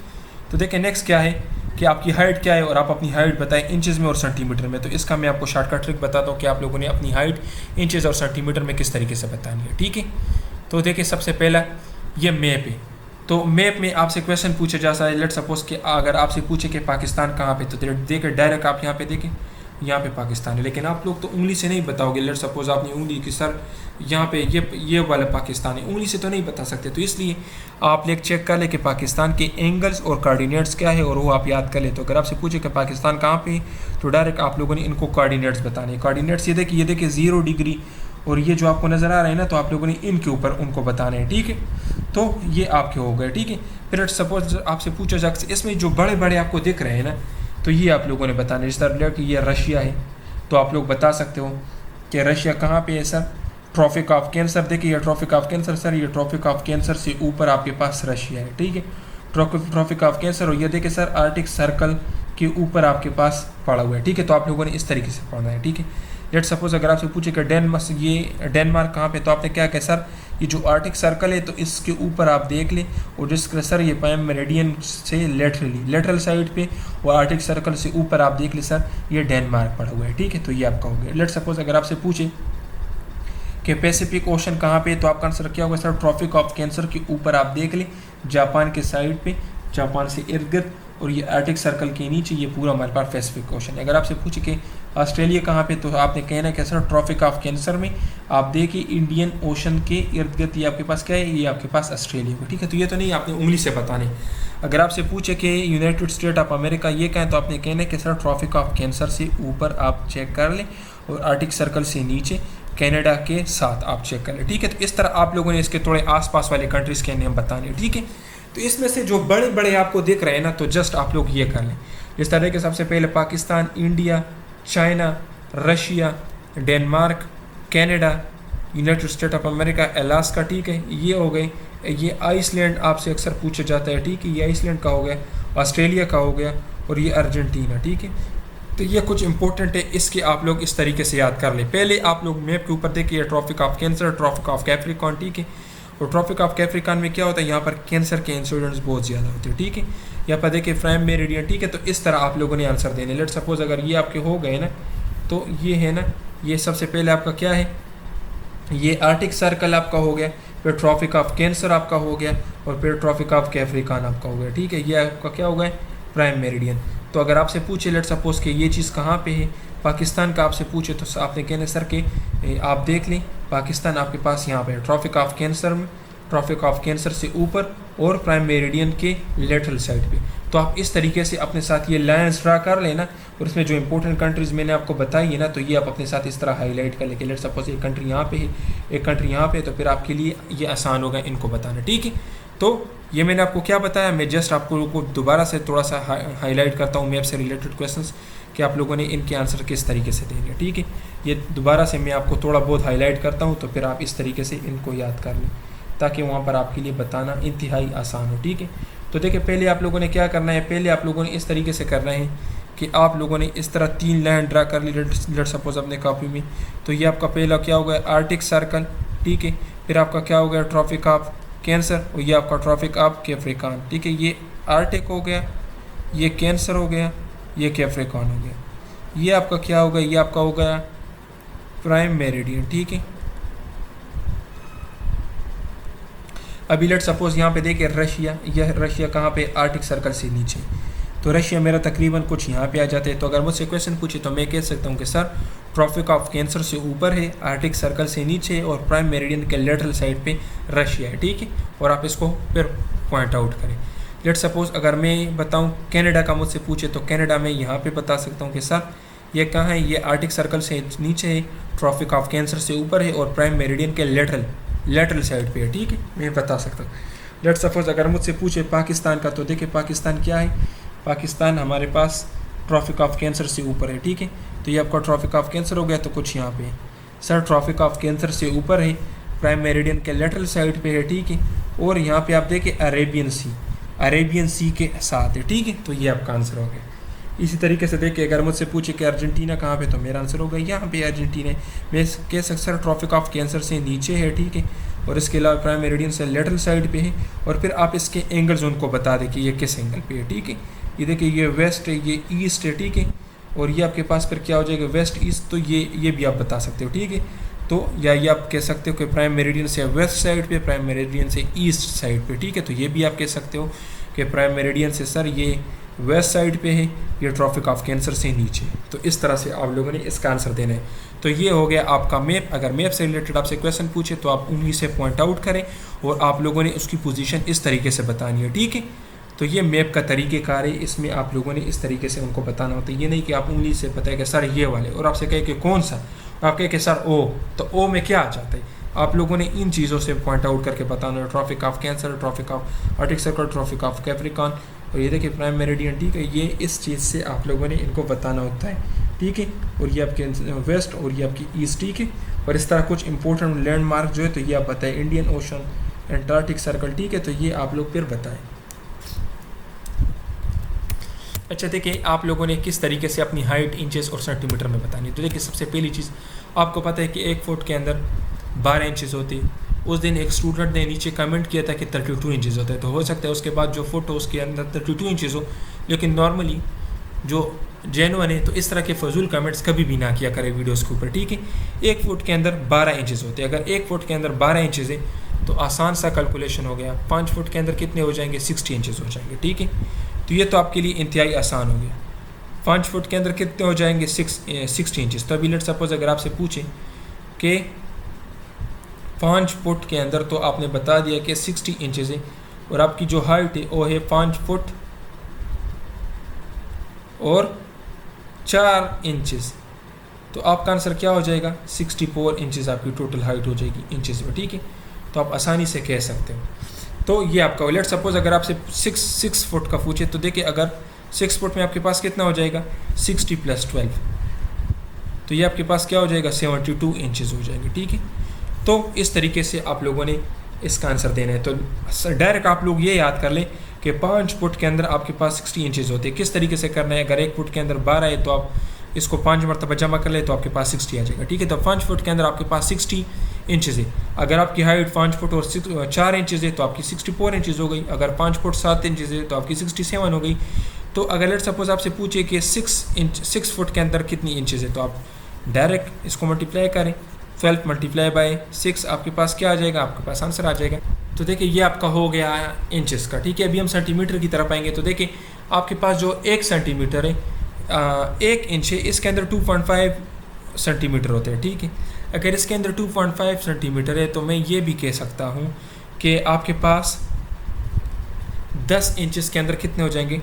तो देखें नेक्स्ट क्या है कि आपकी हाइट क्या है और आप अपनी हाइट बताएं इंचेस में और सेंटीमीटर में। तो इसका मैं आपको शॉर्टकट ट्रिक बताता हूँ कि आप लोगों ने अपनी हाइट इंचेस और सेंटीमीटर में किस तरीके से बतानी है, ठीक है। तो देखिए सबसे पहला ये मैप है, तो मैप में आपसे क्वेश्चन पूछा जा सकता है। लेट सपोज कि अगर आपसे पूछे कि पाकिस्तान कहाँ पे, तो देखिए डायरेक्ट आप यहाँ पे देखें, यहाँ पे पाकिस्तान है, लेकिन आप लोग तो उंगली से नहीं बताओगे। लेट सपोज आपने उंगली की सर यहाँ पे ये वाला पाकिस्तान है, उंगली से तो नहीं बता सकते। तो इसलिए आप लेक चेक कर ले कि पाकिस्तान के एंगल्स और कोऑर्डिनेट्स क्या है और वो आप याद कर ले। तो अगर आपसे पूछे कि पाकिस्तान कहाँ पे, तो डायरेक्ट आप लोगों ने इनको कोऑर्डिनेट्स बताने। कोऑर्डिनेट्स ये देखिए 0 डिग्री और ये जो आपको नज़र आ रहा है ना, तो आप लोगों ने इनके ऊपर उनको बताने हैं, ठीक है। तो ये आपके हो गए, ठीक है। फिर सपोज आपसे पूछा जाए इसमें जो बड़े बड़े आपको दिख रहे हैं ना, तो ये आप लोगों ने बताना। जिस तरह कि ये रशिया है, तो आप लोग बता सकते हो कि रशिया कहाँ पे है सर, ट्रॉपिक ऑफ कैंसर। देखिए ये ट्रॉपिक ऑफ कैंसर सर, ये ट्रॉपिक ऑफ कैंसर से ऊपर आपके पास रशिया है, ठीक है, ट्रॉपिक ऑफ कैंसर। और ये देखिए सर आर्टिक सर्कल के ऊपर आपके पास पड़ा हुआ है, ठीक है। तो आप लोगों ने इस तरीके से पढ़ना है, ठीक है। लेट सपोज अगर आपसे पूछे कि डेनमार्क कहाँ पे, तो आपने क्या कहा सर, ये जो आर्टिक सर्कल है तो इसके ऊपर आप देख लें, और जिसका सर ये प्राइम मेरिडियन से लेटरल साइड पे और आर्टिक सर्कल से ऊपर आप देख लें सर ये डेनमार्क पड़ा हुआ है, ठीक है। तो ये आपका हो गया। लेट सपोज अगर आपसे पूछे कि पैसिफिक ओशन कहाँ पे, तो आपका आंसर क्या होगा सर, ट्रॉपिक ऑफ कैंसर के ऊपर आप देख लें, जापान के साइड पे, जापान से इर्द गिर्द, और ये आर्टिक सर्कल के नीचे ये पूरा हमारे पास पैसिफिक ओशन है। अगर आपसे पूछे कि ऑस्ट्रेलिया कहाँ पे, तो आपने कहना है सर ट्रॉपिक ऑफ कैंसर में आप देखिए इंडियन ओशन के इर्द गिर्द ये आपके पास क्या है, ये आपके पास ऑस्ट्रेलिया है, ठीक है। तो ये तो नहीं आपने उंगली से बताने। अगर आपसे पूछे कि यूनाइटेड स्टेट ऑफ अमेरिका ये कहें, तो आपने कहना है कि सर ट्रॉपिक ऑफ कैंसर से ऊपर आप चेक कर लें और आर्टिक सर्कल से नीचे कनाडा के साथ आप चेक कर लें, ठीक है। तो इस तरह आप लोगों ने इसके थोड़े आसपास वाले कंट्रीज़ के नेम बताने, ठीक है। तो इसमें से जो बड़े बड़े आपको दिख रहे हैं ना, तो जस्ट आप लोग ये कर लें। इस तरह के सबसे पहले Pakistan, India, China, Russia, Denmark, Canada, United state of America, Alaska, ठीक है, ये हो गए। ये आइसलैंड आपसे अक्सर पूछा जाता है, ठीक है, ये आइसलैंड का हो गया, ऑस्ट्रेलिया का हो गया, और ये अर्जेंटीना, ठीक है। तो ये कुछ इंपॉर्टेंट है, इसके आप लोग इस तरीके से याद कर लें। पहले आप लोग मैप के ऊपर देखिए tropic of cancer, tropic of capricorn, ठीक है। और ट्रॉपिक ऑफ कैप्रिकॉर्न में क्या होता है, यहाँ पर कैंसर के इंसिडेंट्स बहुत ज़्यादा होते हैं, ठीक है। यहाँ पर देखिए प्राइम मेरिडियन, ठीक है। तो इस तरह आप लोगों ने आंसर देने। लेट सपोज अगर ये आपके हो गए ना, तो ये है ना, ये सबसे पहले आपका क्या है, ये आर्टिक सर्कल आपका हो गया, फिर ट्रॉपिक ऑफ कैंसर आपका हो गया, और फिर ट्रॉपिक ऑफ कैप्रिकॉर्न आपका हो गया, ठीक है। ये आपका क्या हो गया, प्राइम मेरिडियन। तो अगर आपसे पूछे लेट सपोज कि ये चीज़ कहाँ पे है, पाकिस्तान का आपसे पूछे, तो आपने कहने सर कि आप देख लें पाकिस्तान आपके पास यहाँ पे है, ट्रॉपिक ऑफ कैंसर में, ट्रॉपिक ऑफ कैंसर से ऊपर और प्राइम मेरिडियन के लेटरल साइड पे। तो आप इस तरीके से अपने साथ ये लाइन्स ड्रा कर लेना, और इसमें जो इंपॉर्टेंट कंट्रीज़ मैंने आपको बताई है ना, तो ये आप अपने साथ इस तरह हाईलाइट कर लेके, लेट सपोज एक कंट्री यहाँ पे है, एक कंट्री यहाँ पे, तो फिर आपके लिए ये आसान होगा इनको बताना, ठीक है। तो ये मैंने आपको क्या बताया, मैं जस्ट आपको दोबारा से थोड़ा सा हाईलाइट करता हूँ मैप से रिलेटेड क्वेश्चंस कि आप लोगों ने इनके आंसर किस तरीके से देंगे, ठीक है। ये दोबारा से मैं आपको थोड़ा बहुत हाईलाइट करता हूँ, तो फिर आप इस तरीके से इनको याद कर लें, ताकि वहाँ पर आपके लिए बताना इंतहाई आसान हो, ठीक है। तो देखिए पहले आप लोगों ने क्या करना है, पहले आप लोगों ने इस तरीके से करना है कि आप लोगों ने इस तरह 3 लाइन ड्रा कर ली, लेट सपोज अपने कॉपी में। तो ये आपका पहला क्या हो गया, आर्टिक सर्कल, ठीक है। फिर आपका क्या हो गया, ट्रॉपिक ऑफ कैंसर, और ये आपका ट्रॉपिक ऑफ कैप्रिकॉर्न, ठीक है। ये आर्टिक हो गया, ये कैंसर हो गया, ये कैप्रिकॉर्न हो गया। ये आपका क्या हो गया, ये आपका हो गया प्राइम मेरिडियन, ठीक है। अभी लेट सपोज यहाँ पे देखिए रशिया, यह रशिया कहाँ पे, आर्टिक सर्कल से नीचे, तो रशिया मेरा तकरीबन कुछ यहाँ पे आ जाते हैं। तो अगर मुझसे क्वेश्चन पूछे तो मैं कह सकता हूँ कि सर ट्रॉपिक ऑफ कैंसर से ऊपर है, आर्टिक सर्कल से नीचे, और प्राइम मेरिडियन के लेटरल साइड पे रशिया है, ठीक है। और आप इसको फिर पॉइंट आउट करें। लेट सपोज अगर मैं बताऊँ कनाडा का मुझसे पूछे, तो कनाडा में यहाँ पे बता सकता हूँ कि सर ये कहाँ है, ये आर्टिक सर्कल से नीचे है, ट्रॉपिक ऑफ कैंसर से ऊपर है, और प्राइम मेरिडियन के लेटरल साइड पे है, ठीक है, मैं बता सकता हूँ। लेट सपोज अगर मुझसे पूछे पाकिस्तान का, तो देखिए पाकिस्तान क्या है, पाकिस्तान हमारे पास ट्रॉपिक ऑफ कैंसर से ऊपर है, ठीक है। तो ये आपका ट्रॉपिक ऑफ कैंसर हो गया, तो कुछ यहाँ पे है सर ट्रॉपिक ऑफ कैंसर से ऊपर है, प्राइम मेरिडियन के लेटरल साइड पे है, ठीक है। और यहाँ पे आप देखिए अरेबियन सी के साथ है, ठीक है। तो ये आपका आंसर हो गया। इसी तरीके से देखिए अगर मुझसे पूछे कि अर्जेंटीना कहाँ पे, तो मेरा आंसर होगा यहाँ पे अर्जेंटीना है। मैं कह सकता सर ट्रॉपिक ऑफ कैंसर से नीचे है, ठीक है, और इसके अलावा प्राइम मेरिडियन से लेटरल साइड पे है। और फिर आप इसके एंगल्स उनको बता दें कि ये किस एंगल पे है, ठीक है। ये देखिए ये वेस्ट है, ये ईस्ट है, ठीक है, और ये आपके पास फिर क्या हो जाएगा, वेस्ट ईस्ट, तो ये भी आप बता सकते हो, ठीक है। तो या ये आप कह सकते हो कि प्राइम मेरिडियन से वेस्ट साइड पे, प्राइम मेरिडियन से ईस्ट साइड पे, ठीक है। तो ये भी आप कह सकते हो कि प्राइम मेरिडियन से सर ये वेस्ट साइड पे है, ये ट्रॉपिक ऑफ कैंसर से नीचे। तो इस तरह से आप लोगों ने इसका आंसर देना है। तो ये हो गया आपका मैप। अगर मैप से रिलेटेड आपसे क्वेश्चन पूछे तो आप उंगली से पॉइंट आउट करें, और आप लोगों ने उसकी पोजीशन इस तरीके से बतानी है, ठीक है। तो ये मैप का तरीक़ेकार है, इसमें आप लोगों ने इस तरीके से उनको बताना होता है। ये नहीं कि आप उंगली से बताए कि सर ये वाले, और आपसे कहे कि कौन सा, आप कहे कि सर ओ, तो ओ में क्या आ जाता है। आप लोगों ने इन चीज़ों से पॉइंट आउट करके बताना है, tropic of cancer, tropic of arctic circle, tropic of capricorn, और ये देखिए प्राइम मेरिडियन, ठीक है। ये इस चीज़ से आप लोगों ने इनको बताना होता है, ठीक है, और ये आपके वेस्ट और ये आपकी ईस्ट, ठीक है। और इस तरह कुछ इंपॉर्टेंट लैंडमार्क जो है तो ये आप बताएं, इंडियन ओशन, एंटार्क्टिक सर्कल, ठीक है, तो ये आप लोग फिर बताएं। अच्छा देखिए, आप लोगों ने किस तरीके से अपनी हाइट इंचेस और सेंटीमीटर में बतानी है। तो देखिए, सबसे पहली चीज़ आपको पता है कि 1 फुट के अंदर 12 इंचेस होती है। उस दिन एक स्टूडेंट ने नीचे कमेंट किया था कि 32 इंचेस होता है, तो हो सकता है उसके बाद जो फुट हो उसके अंदर 32 इंचेस हो, लेकिन नॉर्मली जो जेन्युइन है तो इस तरह के फजूल कमेंट्स कभी भी ना किया करें वीडियोस के ऊपर, ठीक है। 1 फुट के अंदर 12 इंचेस होते हैं। अगर 1 फुट के अंदर 12 इंचेस है तो आसान सा कैलकुलेशन हो गया, 5 फुट के अंदर कितने हो जाएंगे, 60 इंचेस हो जाएंगे, ठीक है। तो ये तो आपके लिए इंतहाई आसान हो गया। 5 फुट के अंदर कितने हो जाएंगे, 60 इंचेस। तो अभी लेट सपोज अगर आपसे पूछें कि 5 फुट के अंदर, तो आपने बता दिया कि 60 इंचेस है और आपकी जो हाइट है वो है 5 फुट और 4 इंचेस, तो आपका आंसर क्या हो जाएगा, 64 इंचेस आपकी टोटल हाइट हो जाएगी इंचेस में, ठीक है। तो आप आसानी से कह सकते हो। तो ये आपका लेट सपोज अगर आपसे 6 फुट का पूछे, तो देखिए अगर 6 फुट में आपके पास कितना हो जाएगा, 60 + 12, तो ये आपके पास क्या हो जाएगा, 72 इंचेस हो जाएंगे, ठीक है। तो इस तरीके से आप लोगों ने इसका आंसर देना है। तो डायरेक्ट आप लोग ये याद कर लें कि 5 फुट के अंदर आपके पास 60 इंचेस होते हैं। किस तरीके से करना है, अगर 1 फुट के अंदर 12 है तो आप इसको 5 मरतबा जमा कर ले तो आपके पास 60 आ जाएगा, ठीक है। तो 5 फुट के अंदर आपके पास 60 इंचेस है। अगर आपकी हाइट 5 फुट और 4 इंचेस है तो आपकी 64 इंचेस हो गई। अगर 5 फुट 7 इंचेस है तो आपकी 67 हो गई। तो अगर लेट सपोज आपसे पूछे कि 6 फुट के अंदर कितनी इंचेस है, तो आप डायरेक्ट इसको मल्टीप्लाई करें, 12 × 6 आपके पास क्या आ जाएगा, आपके पास आंसर आ जाएगा। तो देखिए ये आपका हो गया इंचेस का, ठीक है। अभी हम सेंटीमीटर की तरफ आएंगे। तो देखिए आपके पास जो 1 सेंटीमीटर है, 1 इंच है, इसके अंदर 2.5 सेंटीमीटर होते हैं, ठीक है। अगर इसके अंदर 2.5 सेंटीमीटर है तो मैं ये भी कह सकता हूँ कि आपके पास 10 इंचेस के अंदर कितने हो जाएंगे,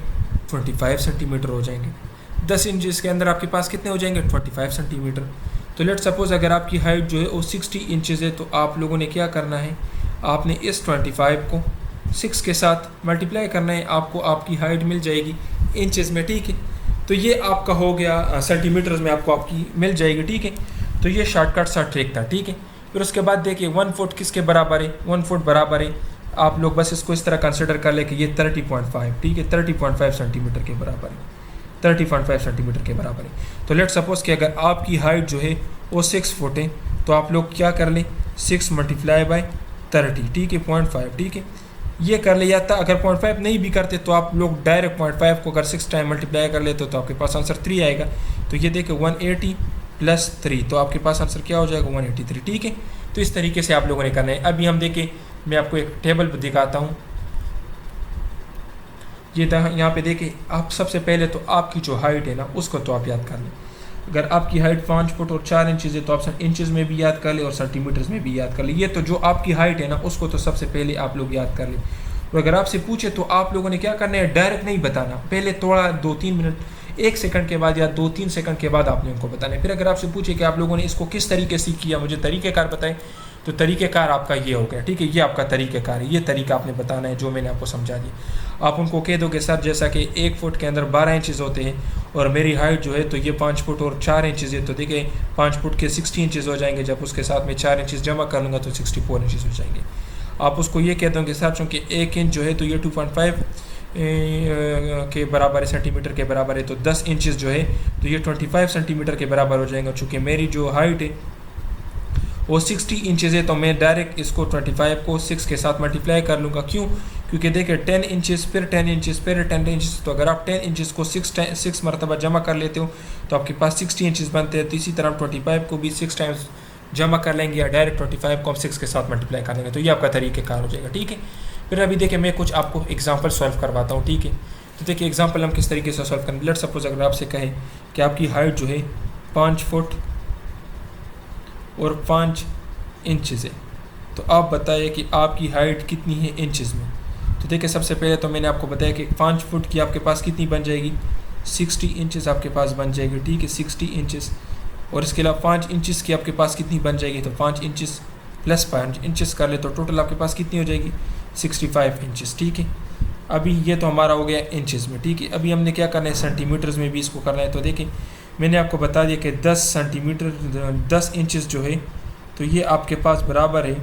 25 सेंटीमीटर हो जाएंगे। 10 इंचेस के अंदर आपके पास कितने हो जाएंगे, 25 सेंटीमीटर। तो लेट सपोज अगर आपकी हाइट जो है वो 60 इंचेस है, तो आप लोगों ने क्या करना है, आपने इस 25 को 6 के साथ मल्टीप्लाई करना है, आपको आपकी हाइट मिल जाएगी इंचेस में, ठीक है। तो ये आपका हो गया सेंटीमीटर्स में, आपको आपकी मिल जाएगी, ठीक है। तो ये शॉर्टकट सा ट्रिक था, ठीक है। फिर उसके बाद देखिए 1 फुट किसके बराबर है, 1 फुट बराबर है, आप लोग बस इसको इस तरह कंसिडर कर ले कि ये 30.5, ठीक है, 30.5 सेंटीमीटर के बराबर है, 30.5 सेंटीमीटर के बराबर है। तो लेट सपोज कि अगर आपकी हाइट जो है वो 6 फुट है, तो आप लोग क्या कर लें, 6 × 30, ठीक है, 0.5, ठीक है, ये कर ले। या था अगर 0.5 नहीं भी करते तो आप लोग डायरेक्ट 0.5 को अगर 6 टाइम मल्टीप्लाई कर लेते तो आपके पास आंसर 3 आएगा। तो ये देखिए 180 + 3, तो आपके पास आंसर क्या हो जाएगा, 183, ठीक है। तो इस तरीके से आप लोगों ने करना है। अभी हम देखें, मैं आपको एक टेबल दिखाता हूँ। ये यहाँ पे देखें, आप सबसे पहले तो आपकी जो हाइट है ना उसको तो आप याद कर लें। अगर आपकी हाइट 5 फुट और 4 इंचेस है तो आप इंचेस में भी याद कर ले और सेंटीमीटर्स में भी याद कर ले। ये तो जो आपकी हाइट है ना उसको तो सबसे पहले आप लोग याद कर लें। और अगर आपसे पूछे तो आप लोगों ने क्या करना है, डायरेक्ट नहीं बताना, पहले थोड़ा 2-3 मिनट, 1 सेकंड के बाद या 2-3 सेकंड के बाद आपने उनको बताना है। फिर अगर आपसे पूछे कि आप लोगों ने इसको किस तरीके से किया, मुझे तरीक़ेकार बताएं, तो तरीक़ेकार आपका ये हो गया, ठीक है। ये आपका तरीक़ेकार है, ये तरीका आपने बताना है जो मैंने आपको समझा दिया। आप उनको कह दो कि सर जैसा कि 1 फुट के अंदर 12 इंचेस होते हैं और मेरी हाइट जो है तो ये 5 फुट और 4 इंचेस है, तो देखिए 5 फुट के 60 इंचेस हो जाएंगे, जब उसके साथ में 4 इंचेस जमा कर लूँगा तो 64 इंचेस हो जाएंगे। आप उसको ये कहते हो कि सर चूँकि 1 इंच जो है तो ये 2.5 के बराबर है, सेंटीमीटर के बराबर है, तो 10 इंचेस जो है तो ये 25 सेंटीमीटर के बराबर हो जाएंगे। चूँकि मेरी जो हाइट है वो 60 इंचेस है तो मैं डायरेक्ट इसको 25 को 6 के साथ मल्टीप्लाई कर लूँगा। क्यों? क्योंकि देखिए 10 इंचेस फिर 10 इंचेस फिर 10 इंचेस, तो अगर आप 10 इंचेस को 6 मरतबा जमा कर लेते हो तो आपके पास 60 इंचेस बनते हैं। तो इसी तरह 25 को भी 6 टाइम्स जमा कर लेंगे या डायरेक्ट 25 को हम 6 के साथ मल्टीप्लाई कर लेंगे। तो ये आपका तरीक़ेकार हो जाएगा, ठीक है। फिर अभी देखिए मैं कुछ आपको एग्जांपल सॉल्व करवाता हूँ, ठीक है। तो देखिए एग्जांपल हम किस तरीके से सॉल्व करेंगे। लेट्स सपोज अगर आपसे कहें कि आपकी हाइट जो है 5 फुट और 5 इंचेस है, तो आप बताइए कि आपकी हाइट कितनी है इंचेस में। तो देखिए सबसे पहले तो मैंने आपको बताया कि 5 फुट की आपके पास कितनी बन जाएगी, 60 इंचेस आपके पास बन जाएगी, ठीक है, 60 इंचेस। और इसके अलावा 5 इंचेस की आपके पास कितनी बन जाएगी, तो 5 इंचेस + 5 इंचेस कर ले तो टोटल आपके पास कितनी हो जाएगी, 65 इंचेस, ठीक है। अभी ये तो हमारा हो गया इंचेस में, ठीक है। अभी हमने क्या करना है, सेंटीमीटर्स में भी इसको करना है। तो देखिए मैंने आपको बता दिया कि 10 सेंटीमीटर 10 इंचज़ जो है तो ये आपके पास बराबर है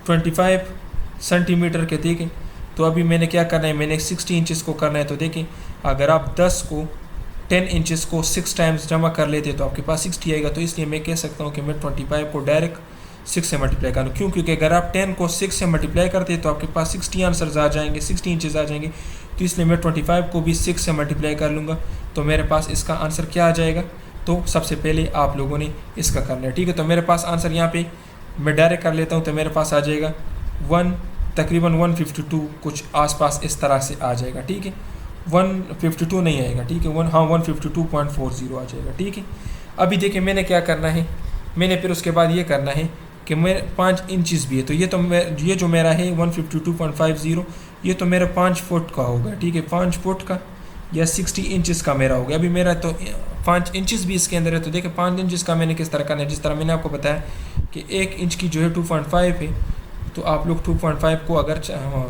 25 सेंटीमीटर के। देखें तो अभी मैंने क्या करना है, मैंने 60 इंचज़ को करना है। तो देखें अगर आप 10 इंचज़ को 6 टाइम्स जमा कर लेते तो आपके पास 60 आएगा। तो इसलिए मैं कह सकता हूँ कि मैं 25 को डायरेक्ट 6 से मल्टीप्लाई करूँ। क्यों? क्योंकि अगर आप 10 को 6 से मल्टीप्लाई करते तो आपके पास 60 आंसर्स आ जाएंगे, 60 इंचज़ आ जाएंगे। तो इसलिए मैं 25 को भी 6 से मल्टीप्लाई कर लूँगा तो मेरे पास इसका आंसर क्या आ जाएगा। तो सबसे पहले आप लोगों ने इसका करना है, ठीक है। तो मेरे पास आंसर यहाँ पे मैं डायरेक्ट कर लेता हूँ तो मेरे पास आ जाएगा तकरीबन 152 कुछ आसपास इस तरह से आ जाएगा, ठीक है। 152 नहीं आएगा, ठीक है, 152.40 आ जाएगा, ठीक है। अभी देखिए मैंने क्या करना है, मैंने फिर उसके बाद ये करना है कि मेरे 5 इंचज़ भी है। तो ये जो मेरा है 152.50 ये तो मेरा 5 फुट का होगा, ठीक है, 5 फुट का या 60 इंचज़ का मेरा हो गया। अभी मेरा तो 5 इंचज़ भी इसके अंदर है। तो देखिए 5 इंचज़ का मैंने किस तरह करना है, जिस तरह मैंने आपको बताया कि 1 इंच की जो है 2.5 है। तो आप लोग 2.5 को अगर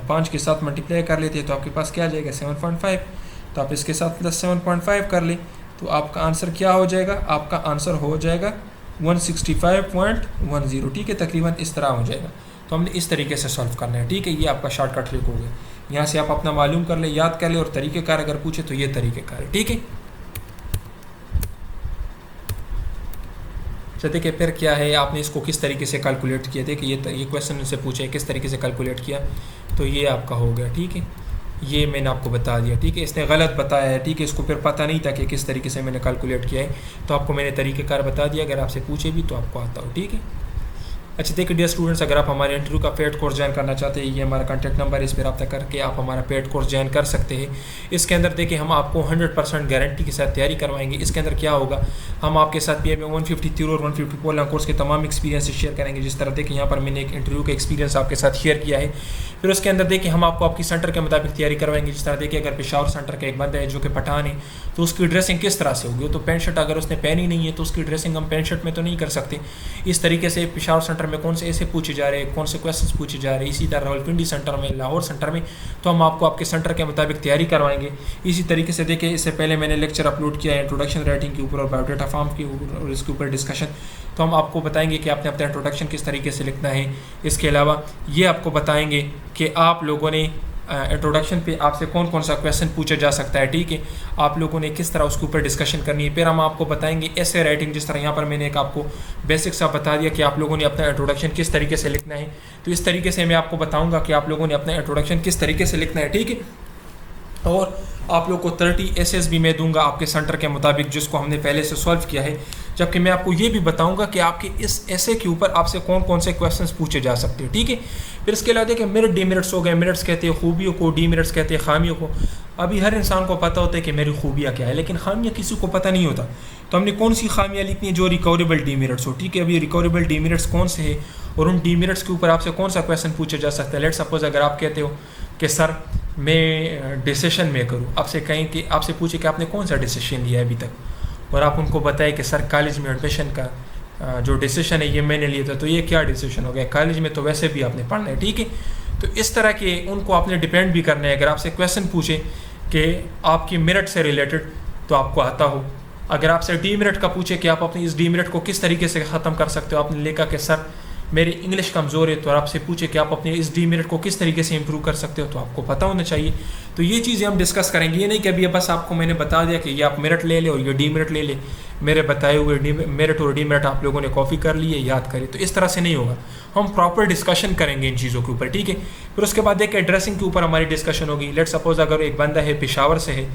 5 के साथ मल्टीप्लाई कर लेते हैं तो आपके पास क्या आ जाएगा 7.5। तो आप इसके साथ प्लस 7.5 कर ले तो आपका आंसर क्या हो जाएगा, आपका आंसर हो जाएगा 165.10, ठीक है, तकरीबन इस तरह हो जाएगा। तो हमने इस तरीके से सॉल्व करना है, ठीक है। ये आपका शॉर्टकट ट्रिक हो गया। यहाँ से आप अपना मालूम कर ले, याद कर ले, और तरीक़ेकार अगर पूछे तो ये तरीक़ेकार है, ठीक है। तो देखिए फिर क्या है, आपने इसको किस तरीके से कैलकुलेट किया। देखिए ये क्वेश्चन उनसे पूछे किस तरीके से कैलकुलेट किया, तो ये आपका हो गया, ठीक है। ये मैंने आपको बता दिया, ठीक है। इसने गलत बताया है, ठीक है, इसको फिर पता नहीं था कि किस तरीके से मैंने कैलकुलेट किया है। तो आपको मैंने तरीक़ेकार बता दिया, अगर आपसे पूछे भी तो आपको आता हो, ठीक है। अच्छा देखिए डियर स्टूडेंट्स, अगर आप हमारे इंटरव्यू का पेड कोर्स ज्वाइन करना चाहते हैं, ये हमारा कॉन्टैक्ट नंबर है, इस पर रब्ता करके आप हमारा पेड कोर्स ज्वाइन कर सकते हैं। इसके अंदर देखिए हम आपको 100% गारंटी के साथ तैयारी करवाएंगे। इसके अंदर क्या होगा, हम आपके साथ PMA 153 और 154 लॉन्ग कोर्स के तमाम एक्सपीरियंस शेयर करेंगे। जिस तरह देखिए यहाँ पर मैंने एक इंटरव्यू का एक्सपीरियंस आपके साथ शेयर किया है। फिर उसके अंदर देखिए हम आपको आपकी सेंटर के मुताबिक तैयारी करवाएंगे। जिस तरह देखिए अगर पेशावर सेंटर का एक बंदा है जो कि पठान है तो उसकी ड्रेसिंग किस तरह से होगी। तो पैंट शर्ट अगर उसने पहनी नहीं है तो उसकी ड्रेसिंग हम पैंट शर्ट में तो नहीं कर सकते। इस तरीके से पेशावर सेंटर में कौन से ऐसे पूछे जा रहे हैं, कौन से क्वेश्चंस पूछे जा रहे हैं। इसी तरह रावलपिंडी सेंटर में, लाहौर सेंटर में, तो हम आपको आपके सेंटर के मुताबिक तैयारी करवाएंगे। इसी तरीके से देखिए इससे पहले मैंने लेक्चर अपलोड किया है इंट्रोडक्शन राइटिंग के ऊपर और बायोडाटा फॉर्म के ऊपर और इसके ऊपर डिस्कशन। तो हम आपको बताएंगे कि आपने अपना इंट्रोडक्शन किस तरीके से लिखना है। इसके अलावा ये आपको बताएंगे कि आप लोगों ने इंट्रोडक्शन पे आपसे कौन कौन सा क्वेश्चन पूछा जा सकता है, ठीक है, आप लोगों ने किस तरह उसके ऊपर डिस्कशन करनी है। फिर हम आपको बताएंगे ऐसे राइटिंग, जिस तरह यहाँ पर मैंने एक आपको बेसिक सा बता दिया कि आप लोगों ने अपना इंट्रोडक्शन किस तरीके से लिखना है। तो इस तरीके से मैं आपको बताऊँगा कि आप लोगों ने अपना इंट्रोडक्शन किस तरीके से लिखना है, ठीक है। और आप लोग को 30 एसेस भी मैं दूंगा आपके सेंटर के मुताबिक, जिसको हमने पहले से सॉल्व किया है। जबकि मैं आपको ये भी बताऊंगा कि आपके इस ऐसे के ऊपर आपसे कौन कौन से क्वेश्चंस पूछे जा सकते हैं, ठीक है। फिर इसके अलावा देखिए मेरिट डीमेरिट्स हो गए। मेरिट्स कहते हैं खूबियों को, डीमेरिट्स कहते हैं खामियों को। अभी हर इंसान को पता होता है कि मेरी खूबियाँ क्या है, लेकिन खामियाँ किसी को पता नहीं होता। तो हमने कौन सी खामियाँ लिखनी है, जो रिकवरेबल डीमेरिट्स हो, ठीक है। अभी रिकवरेबल डीमेरिट्स कौन से है और उन डीमेरिट्स के ऊपर आपसे कौन सा क्वेश्चन पूछा जा सकता है। लेट सपोज अगर आप कहते हो कि सर मैं डिसीशन में करूँ, आपसे कहें कि आपसे पूछे कि आपने कौन सा डिसीजन लिया है अभी तक, और आप उनको बताएं कि सर कॉलेज में एडमिशन का जो डिसीजन है ये मैंने लिया था। तो ये क्या डिसीजन हो गया, कॉलेज में तो वैसे भी आपने पढ़ना है, ठीक है। तो इस तरह के उनको आपने डिपेंड भी करना है। अगर आपसे क्वेश्चन पूछे कि आपकी मेरिट से रिलेटेड तो आपको आता हो। अगर आपसे डीमेरिट का पूछे कि आप अपनी इस डीमेरिट को किस तरीके से ख़त्म कर सकते हो, आपने लिखा कि सर मेरी इंग्लिश कमज़ोर है, तो आपसे पूछे कि आप अपने इस डीमेरिट को किस तरीके से इंप्रूव कर सकते हो, तो आपको पता होना चाहिए। तो ये चीज़ें हम डिस्कस करेंगे। ये नहीं कि अभी बस आपको मैंने बता दिया कि ये आप मेरिट ले ले और ये डीमेरिट ले ले, मेरे बताए हुए मेरिट और डीमेरिट आप लोगों ने कॉपी कर लिए, याद करें। तो इस तरह से नहीं होगा, हम प्रॉपर डिस्कशन करेंगे इन चीज़ों के ऊपर, ठीक है। फिर उसके बाद देखिए ड्रेसिंग के ऊपर हमारी डिस्कशन होगी। लेट सपोज अगर एक बंदा है पेशावर से है,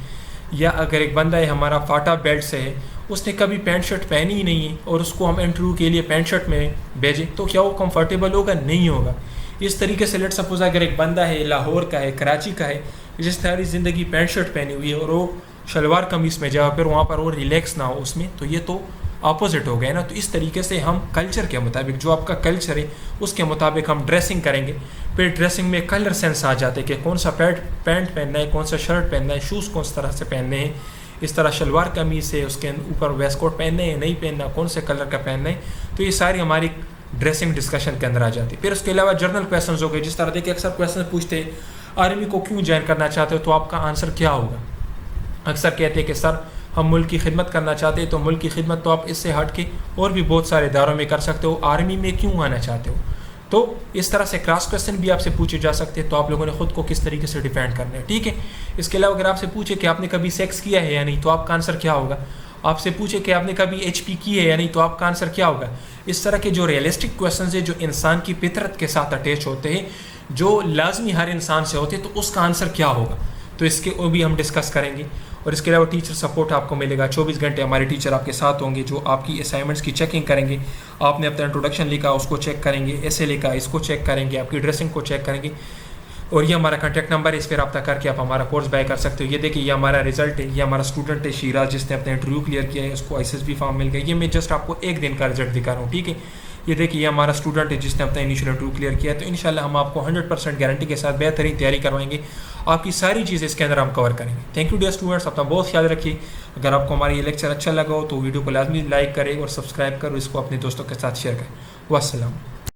या अगर एक बंदा है हमारा फाटा बेल्ट से है, उसने कभी पैंट शर्ट पहनी ही नहीं है और उसको हम इंटरव्यू के लिए पैंट शर्ट में भेजें, तो क्या वो कंफर्टेबल होगा? नहीं होगा। इस तरीके से लेट सपोज अगर एक बंदा है लाहौर का है, कराची का है, जिस सारी ज़िंदगी पैंट शर्ट पहनी हुई है और वो शलवार कमीज़ में जाए, फिर वहाँ पर वो रिलैक्स ना हो उसमें, तो ये तो अपोजिट हो गया ना। तो इस तरीके से हम कल्चर के मुताबिक, जो आपका कल्चर है उसके मुताबिक हम ड्रेसिंग करेंगे। फिर ड्रेसिंग में कलर सेंस आ जाते हैं कि कौन सा पैंट पहनना है, कौन सा शर्ट पहनना है, शूज़ कौन तरह से पहनने हैं। इस तरह शलवार कमीज़ है, उसके ऊपर वेस्ट कोट पहनना है, नहीं पहनना, कौन से कलर का पहनना है। तो ये सारी हमारी ड्रेसिंग डिस्कशन के अंदर आ जाती है। फिर उसके अलावा जर्नल क्वेश्चन हो गए। जिस तरह देखिए अक्सर क्वेश्चन पूछते हैं आर्मी को क्यों ज्वाइन करना चाहते हो, तो आपका आंसर क्या होगा। अक्सर कहते हैं कि सर हम मुल्क की खिदमत करना चाहते हैं, तो मुल्क की खिदमत तो आप इससे हट के और भी बहुत सारे इदारों में कर सकते हो। आर्मी में क्यों आना चाहते हो? तो इस तरह से क्रॉस क्वेश्चन भी आपसे पूछे जा सकते हैं, तो आप लोगों ने खुद को किस तरीके से डिफेंड करना है, ठीक है। इसके अलावा अगर आपसे पूछे कि आपने कभी सेक्स किया है या नहीं, तो आपका आंसर क्या होगा? आपसे पूछे कि आपने कभी HP की है या नहीं, तो आपका आंसर क्या होगा? इस तरह के जो रियलिस्टिक क्वेश्चन है, जो इंसान की फितरत के साथ अटैच होते हैं, जो लाजमी हर इंसान से होते हैं, तो उसका आंसर क्या होगा, तो इसके वो भी हम डिस्कस करेंगे। और इसके अलावा टीचर सपोर्ट आपको मिलेगा, 24 घंटे हमारे टीचर आपके साथ होंगे, जो आपकी असाइनमेंट्स की चेकिंग करेंगे। आपने अपना इंट्रोडक्शन लिखा उसको चेक करेंगे, ऐसे लिखा इसको चेक करेंगे, आपकी ड्रेसिंग को चेक करेंगे। और ये हमारा कॉन्टैक्ट नंबर है, इस पर रब्ता करके आप हमारा कोर्स बाय कर सकते हो। ये देखिए, ये हमारा रिजल्ट है, ये हमारा स्टूडेंट है शिराज, जिसने अपना इंटरव्यू क्लियर किया है, उसको ISSB फॉर्म मिल गया। ये मैं जस्ट आपको एक दिन का रिजल्ट दिखा रहा हूँ, ठीक है। ये देखिए, ये हमारा स्टूडेंट है जिसने अपना इनिशियल इंटरव्यू क्लियर किया है। तो इंशाल्लाह हम आपको 100% गारंटी के साथ बेहतरीन तैयारी करवाएंगे, आपकी सारी चीज़ें इसके अंदर हम कवर करेंगे। थैंक यू डियर स्टूडेंट्स, अपना बहुत ख्याल रखिए। अगर आपको हमारा ये लेक्चर अच्छा लगा हो तो वीडियो को लाजमी लाइक करें और सब्सक्राइब करो, इसको अपने दोस्तों के साथ शेयर करें। वस्सलाम।